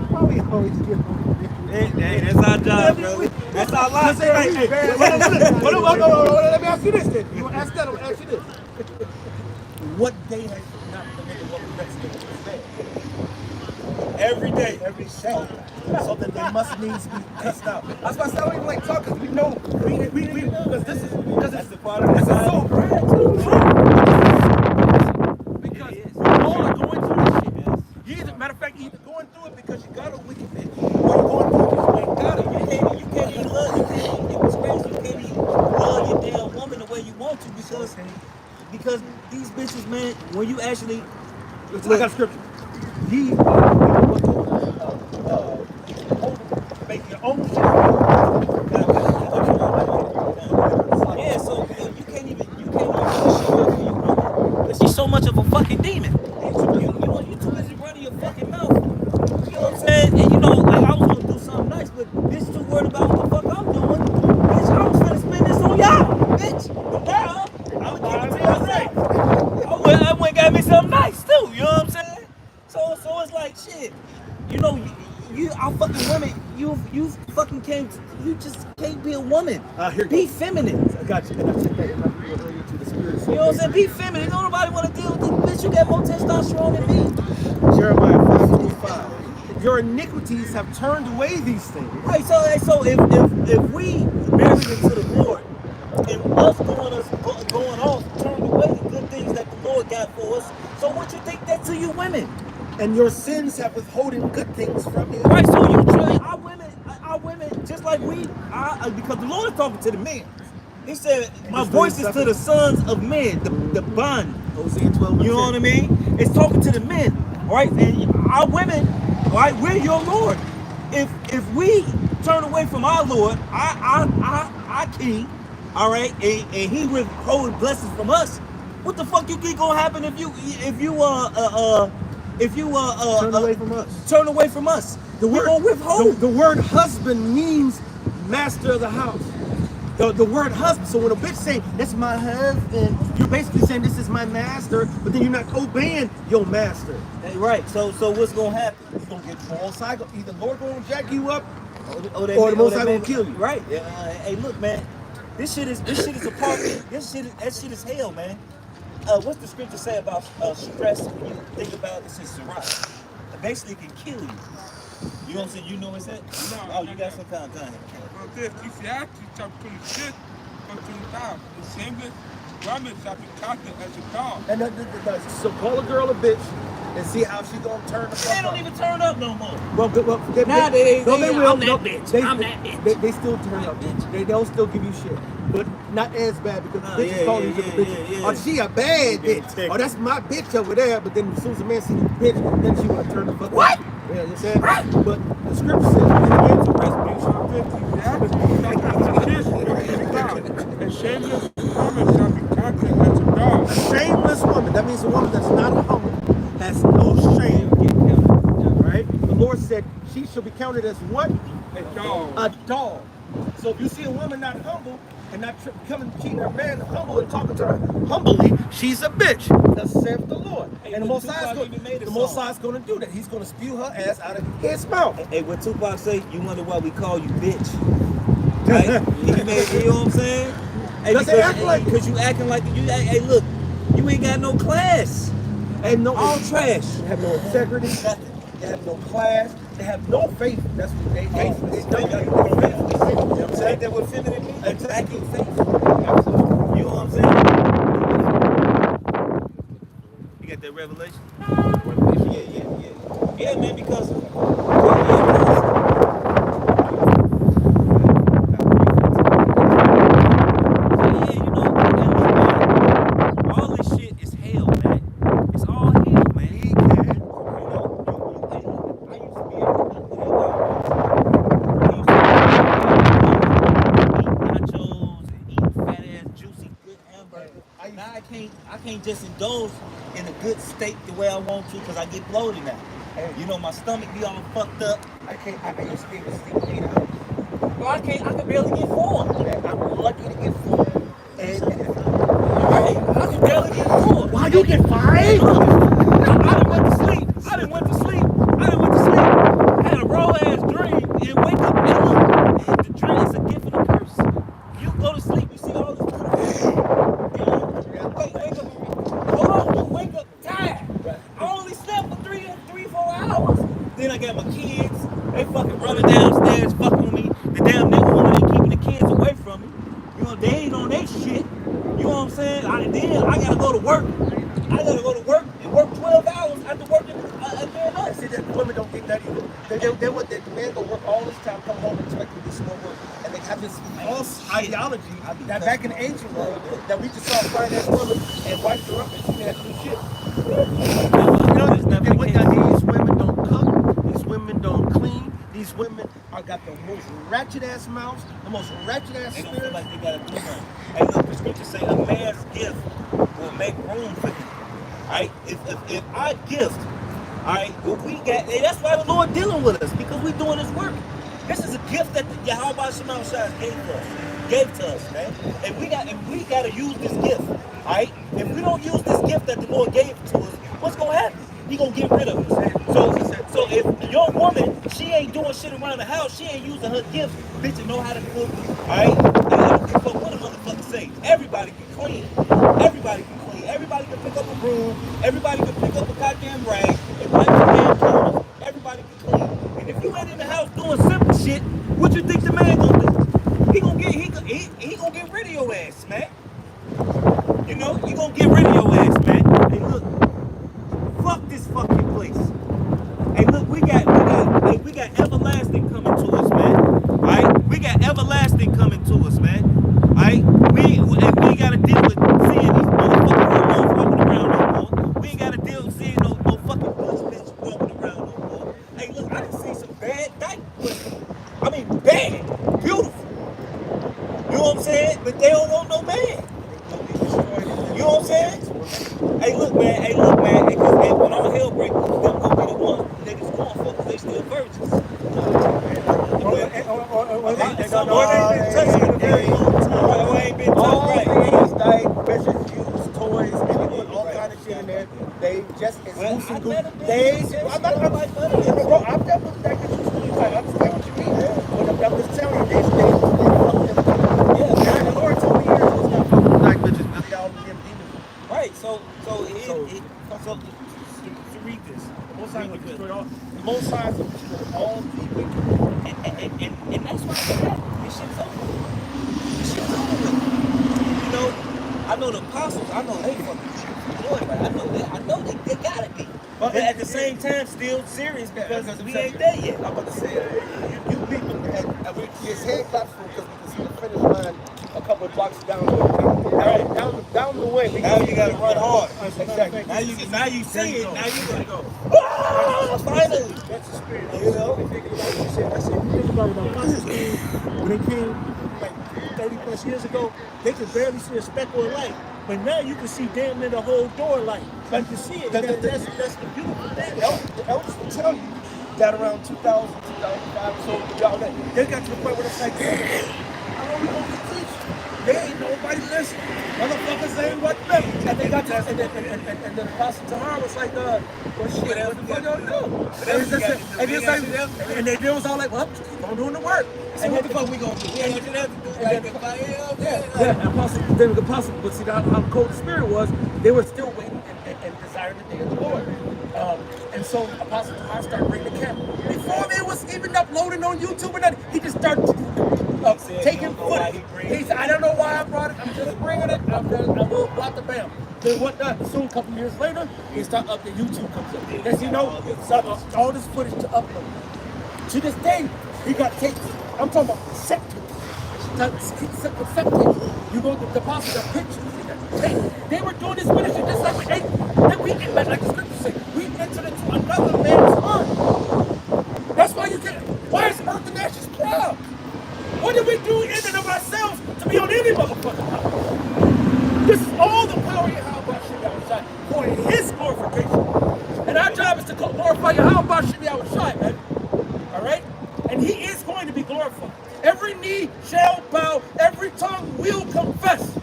Why we always get Hey, that's our job, brother. That's our life. let me ask you this then. You want to ask that? I'm going to ask you this. What day has not the nigga what the next day is Every day. every show, so that they must needs be cussed out. That's why I said I don't even like talk because we know because this is That's the part of the so true. Because all are going through this shit. You either, matter of fact, you either going through it because you got a wicked bitch, or you're going through it because you ain't got it. You can't even love. You can't even love your damn woman the way you want to because these bitches, man, when you actually I got a scripture. Ye make your own shit. Yeah, so you can't even show up for your woman because she's so much of a fucking demon. You too busy running your fucking mouth. You know what I'm saying? And you know, like I was gonna do something nice, but bitch too worried about what the fuck I'm doing. Bitch, I was gonna spend this on y'all, bitch. But now I'm gonna keep it to myself. I went and got me something nice too. You know what I'm saying? So it's like shit. You know, you our fucking women. You fucking can't. You just can't be a woman. Be feminine. I got you. And I took that to the spirit. You know what I'm saying? Be feminine. Don't nobody want to deal with this bitch. You got more testosterone than me. Jeremiah 5:25. Your iniquities have turned away these things. Right. So if we married into the Lord and us going off turned away the good things that the Lord got for us. So what you think that to you women? And your sins have withholding good things from you. Right. So you try our women just like we are because the Lord is talking to the men. He said, "My voice is to the sons of men, the bond." Hosea 12. You know what I mean? It's talking to the men, all right? And our women, all right, we're your Lord. If we turn away from our Lord, our King, all right, and He withhold blessings from us, what the fuck you think gonna happen if you Turn away from us. Turn away from us. The We're word gonna withhold. The word husband means master of the house. The word husband. So when a bitch say that's my husband, you're basically saying this is my master, but then you're not obeying your master. Right. So what's gonna happen? You're gonna get all cycle. Either Lord gonna jack you up, Or the Most High gonna kill you. Right. Hey, look, man. This shit is a part. That shit is hell, man. what's the scripture say about stress? When you think about it, it's in Sirach. It basically can kill you. You know what I'm saying? You know what's that? No, Oh, you got some kind of time. Well, this, Ecclesiastes chapter 26, verse 25. The shameless woman shall be counted as a dog. And so call a girl a bitch and see how she gonna turn the fuck They don't up. even turn up no more. Well, they Nowadays, no, they- they will. I'm that No, bitch. They, I'm that bitch. They still turn up. They'll still give you shit, but not as bad because Nah, bitches yeah, call yeah, each other yeah, bitches. yeah, yeah. Oh, she a bad Yeah, bitch. take Oh, that's my bitch over there. But then as soon as a man see you bitch, then she wanna turn the fuck What? up. Yeah, you said. But the scripture says, "Get into A shameless woman shall be counted as a dog. a shameless woman." That means a woman that's not humble, has no shame. Right? The Lord said she shall be counted as what? A dog. A dog. So if you see a woman not humble and not coming cheating her man humble and talking to her humbly, she's a bitch. Thus saith the Lord. Hey, And the but Most High Tupac even made a the Most song. High is going to do that. He's going to spew her ass out of his mouth. Hey, what Tupac say? You wonder why we call you bitch? Right? You know what I'm saying? Hey, Does it act like- because you acting like you. Hey, look, you ain't got no class. And no, All trash. They have no integrity. Nothing. They have no class. They have no faith. That's what they faithless. They got no faith. You know what I'm saying? That what feminine means? Exactly. Faith. Absolutely. You know what I'm saying? You got that revelation? Yeah, man, because all this shit is hell, man. It's all hell, man. I used to be nachos and eating fat ass, juicy, good hamburger. Now I can't just indulge in a good steak the way I want to because I get bloated now. You know, my stomach be all fucked up. I used to be able to sleep 8 hours. Well, I can barely get 4. I'm lucky to get 4. And Right? I can barely get 4. why you get 5? I done went to sleep. I done went to sleep. Had a raw ass dream and wake up and look. The dream is a gift and a curse. You go to sleep, you see all this beautiful. Wake up. Hold on, you wake up tired. I only slept for 4 hours. Then I got my kids. They fucking running downstairs, fucking with me. The damn nigga woman ain't keeping the kids away from me. You know, they ain't on their shit. You know what I'm saying? Then I gotta go to work. And work 12 hours after working again. I see that women don't think that either. They men go work all this time, come home and expect to do some more work. And they have this false ideology that back in the ancient world, that we just saw a fine-ass woman and wiped her up and she didn't have to do shit. And what that is, these women don't cook, these women don't clean, these women got the most ratchet ass mouths, the most ratchet ass They don't feel spirit. like they gotta do nothing. Hey, look, the scripture say a man's gift will make room for him. Alright? If our gift, alright, what we got, hey, that's why the Lord dealing with us, because we doing his work. This is a gift that the Yahweh Shemam Shai gave to us, man. And we gotta use this gift. Alright? If we don't use this gift that the Lord gave to us, what's gonna happen? He gonna get rid of us. So if your woman, she ain't doing shit around the house, she ain't using her gift, bitch, know how to cook. Alright? And I don't give a fuck what a motherfucker say. Everybody can clean. Everybody can clean. Everybody can pick up a broom. Everybody can pick up a goddamn rag and wipe the damn clothes. Everybody can clean. And if you ain't in the house doing simple shit, what you think the man gonna do? He gonna get rid of your ass, man. You know, you gonna get rid of your ass, man. Hey, look, fuck this fucking place. Hey, look, we got everlasting coming to us, man. All right, we got everlasting coming to us, man. All right, we ain't gotta deal with seeing these motherfucking hormones walking around no more. We ain't gotta deal with seeing no fucking bitch walking around no more. Hey, look, I done seen some bad pussy. I mean, bad, beautiful. You know what I'm saying? But they don't want no man. You know what I'm saying? Hey, look, man. Because when all hell breaks, them gonna be the ones niggas going for, because they still virgins. Ain't been touched All right. these diet bitches use toys and they put all kind of shit in there. They just as Well, loose I and let goofy. them I'm dealt with that because you still tight. I understand what you mean. But I'm just telling you, they fuck them. Yeah, the Lord told me years ago, stop fucking with diet bitches. Really all of them demons. Right. So to read this. The Most High will destroy all. The Most High will destroy all the wicked. And that's why this shit's over. This shit's over. You know, I know the apostles, I know they fucking Lord, but I know they gotta be. But at the same time, still serious because we ain't there yet. I'm about to say, you people, and we his hand claps for because we can see the finish line a couple of blocks down the way. Down the way. Now you gotta run hard. Exactly. Now you see it. Now you gotta go. Finally, that's the spirit. You know, like you said, I said, think about it. The apostles came when they came like 30 plus years ago. They could barely see a speckle of light, but now you can see damn near the whole door light. You can see it. That's the beautiful thing. The elders will tell you that around 2000, 2005, so y'all they got to the point where it's like, how long we gonna teach? They ain't nobody listen. Motherfuckers ain't what them. And they got that, and then Apostle Tahar was like, well, shit, what the fuck y'all do? And they was all like, well, keep on doing the work. And what the fuck we gonna do? Then the apostle, but see how cold the spirit was, they were still waiting and desiring the day of the Lord. And so Apostle Tahar started bringing the camera. Before they was even uploading on YouTube and that, he just started taking footage. He said, I don't know why I brought it, I'm just bringing it, I will block the bam. Then what soon, a couple years later, he started up, the YouTube comes up. As you know, all this footage to upload. To this day, he got tapes. I'm talking about cassette tapes. You go to the apostles got pictures. They were doing this ministry just like we get back, like the scripture say, we entered into another man's heart. That's why you get. Why is Earth and Ashes proud? What did we do in and of ourselves to be on any motherfucking power? This is all the power Yahweh Shai for his glorification. And our job is to glorify Yahweh Shai, man. Alright? And he is going to be glorified. Every knee shall bow, every tongue will confess.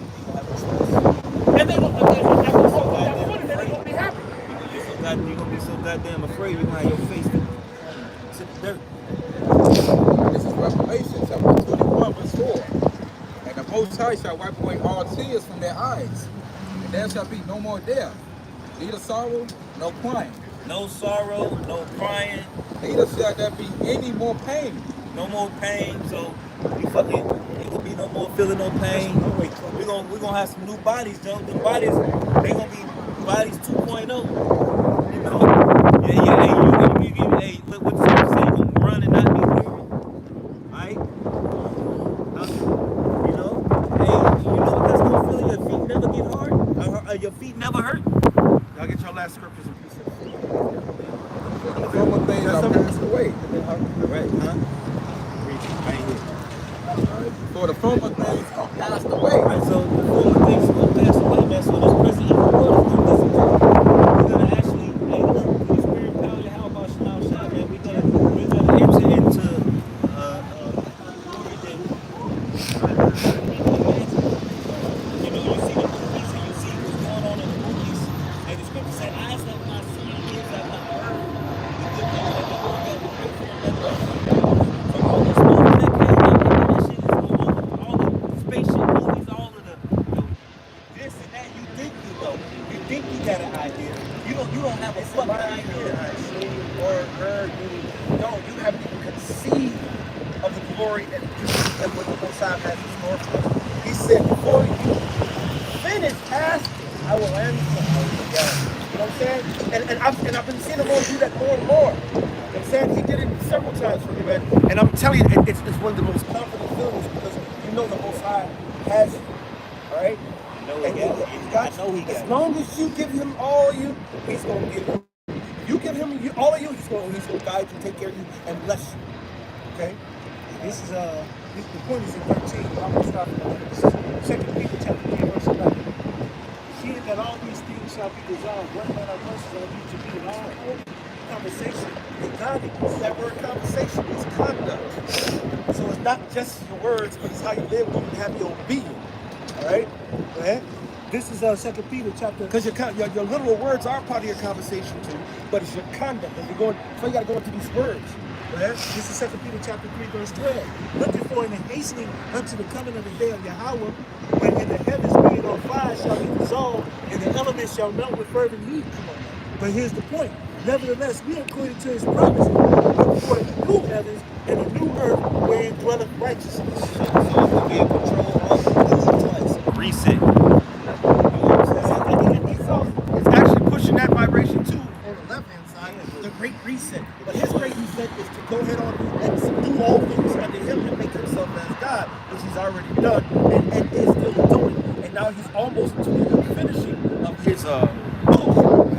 And they will be happy. You're gonna be so goddamn afraid you're gonna have your face to the dirt. This is Revelation chapter 21 verse 4. And the Most High shall wipe away all tears from their eyes. And there shall be no more death, neither sorrow, no crying. No sorrow, no crying, Neither shall there be any more pain. no more pain. So it will be no more feeling no pain. We're gonna have some new bodies, Joe. The bodies, they gonna be bodies 2.0. You know? Hey, look what the scripture say, you gonna run and not be weary. Alright? You know? Hey, you know what that's gonna feel? Your feet never get hard? Your feet never hurt? Y'all get your last scriptures and pieces. The former things are passed away. Right, huh? Right here. For the former things are passed away. Alright, so the former things are gonna pass away, man. So this present evil world is gonna disappear. We're gonna actually, hey, look, through the spirit of power, how about Shalom Shah, man? We're gonna enter into glory that you know, you see the movies and you see what's going on in the movies, and the scripture said, eyes have not seen, ears have not heard, the good things that the Lord got to pray for them that love him. So all this movie that came out, that shit is going on, all the spaceship movies, all of the, you know, this and that, you think you know. You think you got an idea. You don't have a fucking idea. Or heard you. No, you haven't even conceived of the glory and what the Most High has in store for us. He said, before you finish asking, I will answer. You know what I'm saying? And I've been seeing the Lord do that more and more. You know what I'm saying? He did it several times for me, man. And I'm telling you, it's one of the most confident feelings because you know the Most High has you. All right? I know he got As long as you give him all of you, he's going to give you. You give him all of you, he's going to guide you, take care of you, and bless you. Okay? This is the point is in 13. I'm gonna stop it. This is 2 Peter chapter 3, verse 11. Seeing that all these things shall be dissolved, one man or verses on you to be in all hope, conversation, and godliness. That word conversation is conduct. So it's not just your words, but it's how you live when you have your being. All right? Go ahead. This is 2 Peter chapter. Because your literal words are part of your conversation too, but it's your conduct. And you're going, so you got to go into these words. This is 2 Peter chapter 3, verse 12. Looking for and hastening unto the coming of the day of Yahweh, when in the heavens being on fire shall be dissolved, and the elements enemies shall melt with fervent heat. But here's the point. Nevertheless, we according to his promise, look for new heavens and a new earth wherein dwelleth righteousness. So to be in control of the reset. It's actually pushing that vibration too on the left hand side, the great reset. But his great reset is to go ahead on and subdue all things under him and make himself as God, which he's already done and is still doing. And now he's almost to the finishing of his book,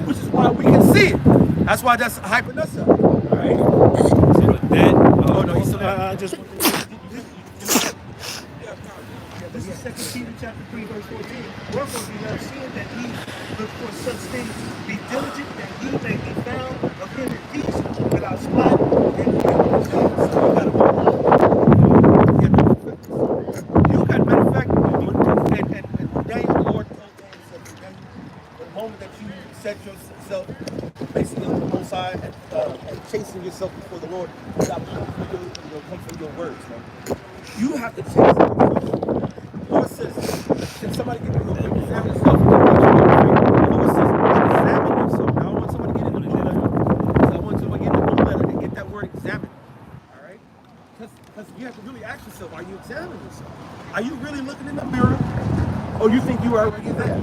which is why we can see it. That's why that's hyping us up. All right. So with that, Oh no, he's still Just this is 2 Peter chapter 3, verse 14. Wherefore be not seeing that ye look for such things, be diligent that ye may be found of him in peace, without spot and You got matter of fact, and Daniel, the Lord told Daniel, said, Daniel, the moment that you set yourself basically on the Most High and chasing yourself before the Lord, God will come from your words, man. You have to chase it. The Lord says, can somebody give me a examine yourself? The Lord says, examine yourself. Now I want somebody to get into the letter. I want somebody to get into the letter and get that word examine. All right? Because you have to really ask yourself, are you examining yourself? Are you really looking in the mirror? Or you think you are already there?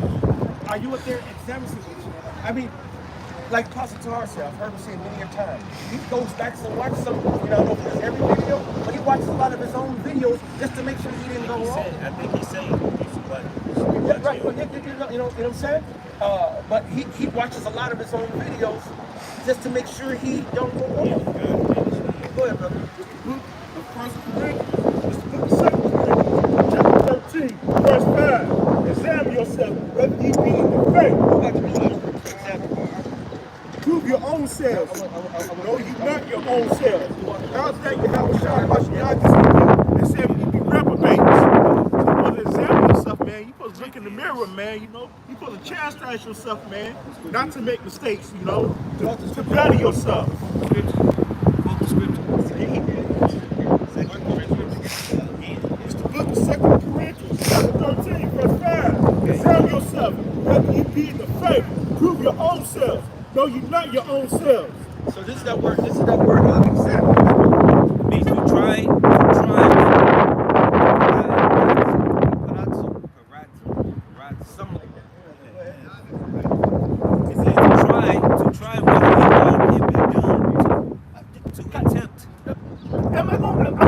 Are you up there examining yourself? I mean, like Pastor Tahar said, I've heard him say it many a time. He goes back and watches some, I don't know if it's every video, but he watches a lot of his own videos just to make sure he didn't go wrong. I think he's saying Yeah, right. You know what I'm saying? But he watches a lot of his own videos just to make sure he don't go wrong. Go ahead, brother. First Corinthians, it's the book of 2 Corinthians, chapter 13, verse 5. Examine yourself, whether ye be in the faith. Prove your own selves. No, you not your own selves. God thank you how shine about your eyes and said we be reprobates. So you supposed to examine yourself, man. You supposed to look in the mirror, man. You know, you supposed to chastise yourself, man. Not to make mistakes, you know, to better yourself. quote the scripture. It's the book of 2 Corinthians, chapter 13, verse 5. Examine yourself, whether you be in the faith. Prove your own selves. No, you're not your own selves. So this is that word of examine. It means to try, Something like that. it says to try whether it can be done, to attempt. I'm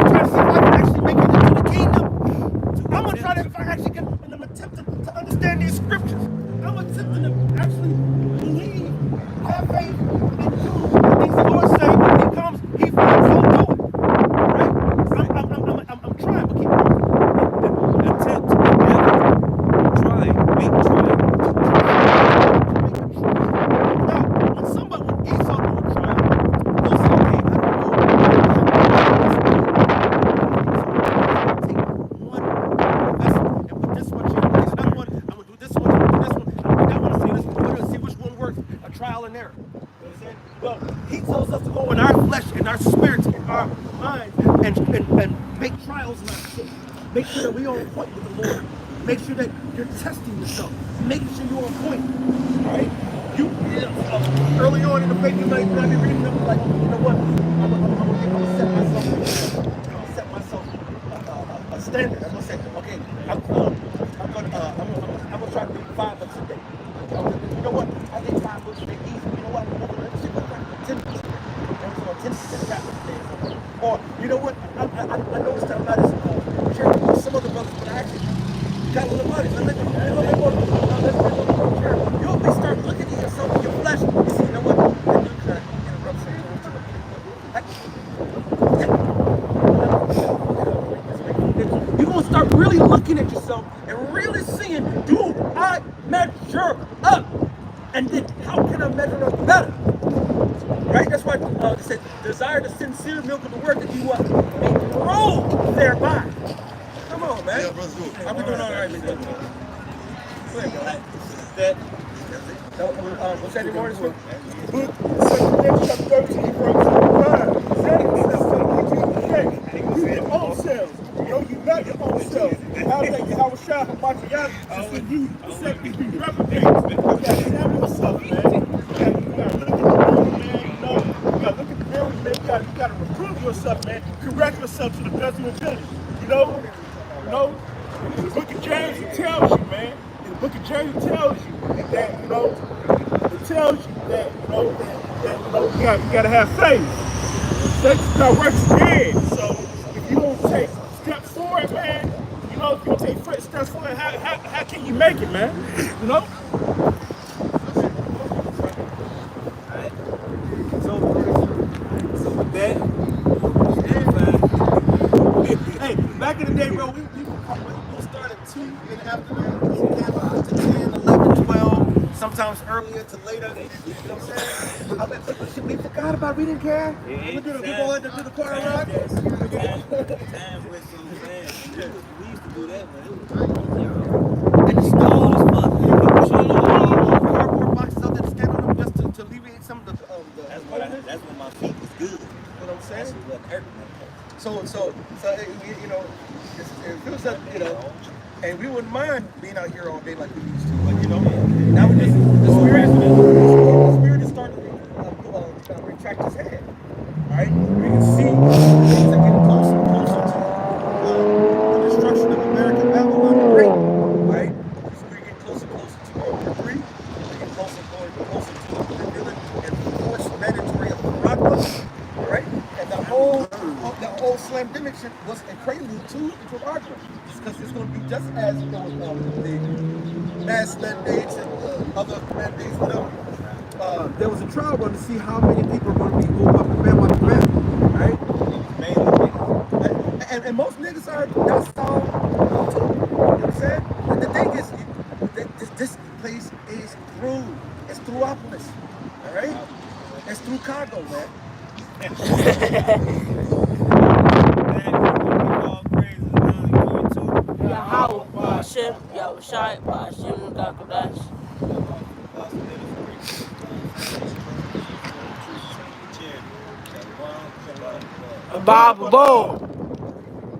trying to see if I can actually make it into the kingdom. I'm gonna try to, if I actually can, and I'm attempting to understand these scriptures. I'm attempting to actually believe, have faith, and do the things the Lord says when He comes. He finds He'll do it. Right? I'm trying, but keep going. Attempt, endeavor, try, make try. Now, when Esau don't try, they'll say, okay, I don't know. Take one vessel and put this one here. There's another one. I'm gonna do this one. I'm gonna do this one. I'm gonna see this. We're gonna see which one works. A trial and error. You know what I'm saying? Well, He tells us to go in our flesh, in our spirits, in our minds, and make trials in our soul. Make sure that we're on point with the Lord. Make sure that you're testing yourself. Making sure you're on point. All right? Early on in the faith, you might be reading them like, you know what? I'm gonna set myself a standard. I'm gonna say, okay, I'm gonna try to read 5 books a day. You know what? I think 5 books a day easy. You know what? I'm gonna see what 10 books a day. 10 chapters a day. Or you know what? I noticed that I'm not as careful with some other brothers, but I actually got a little money. You'll be start looking at yourself in your flesh. You see, you know what? I do try to interrupt sometimes. You're gonna start really looking at yourself and really seeing, do I measure up? And then how can I measure up better? Right? That's why it says, desire the sincere milk of the word that you what? May grow thereby. Come on, man. Yeah, brother, good. How we doing all right, man? Go ahead, bro. What's that morning? Book 2 Corinthians, chapter 13, verse 5. Examine yourself, whether you be in the faith. Prove your own selves. No, you're not your own selves. how was shot from Martial? You said you be replicating. You gotta examine yourself, man. You gotta look at the mirror, man. You know, you gotta look at the mirror, man. You gotta reprove yourself, man. Correct yourself to the best of your ability. You know, the book of James it tells you, man. The book of James tells you that, you know, it tells you that, you know, you gotta have faith. Faith that works again. So if you don't take steps forward, man, you know, if you don't take steps forward, how can you make it, man? You know? So with that, hey, back in the day, bro, we started 2 in the afternoon, we came out to 10, 11, 12, sometimes earlier to later. You know what I'm saying? We forgot about it, we didn't care. We go to the choir rock. Time with some fans. We used to do that, man. And the stone was fuck. Cardboard boxes out there to stand on them just to alleviate some of the That's when my feet was good. you know what I'm saying? That's what hurt me. So you know, it feels like, you know, and we wouldn't mind being out here all day like we used to, but you know, now we just the spirit is starting to retract its head. All right, we can see things are getting closer and closer to the destruction of American Babylon the Great. Right, so we're getting closer and closer to World War III. We're getting closer and closer to the revealing and forced mandatory of Morocco. All right, and the whole Slamdemic shit was a prelude to Nicaragua, because it's going to be just as, you know, the mass mandates and other mandates, whatever. There was a trial run to see how many people are going to be going up and bam, right? And most niggas are docile too. You know what I'm saying? But the thing is, this place is through. It's throughopolis. All right? It's through Congo, man. Yahweh, Hashem, Yahushai, Hashem, Gakodash. Bible, boom.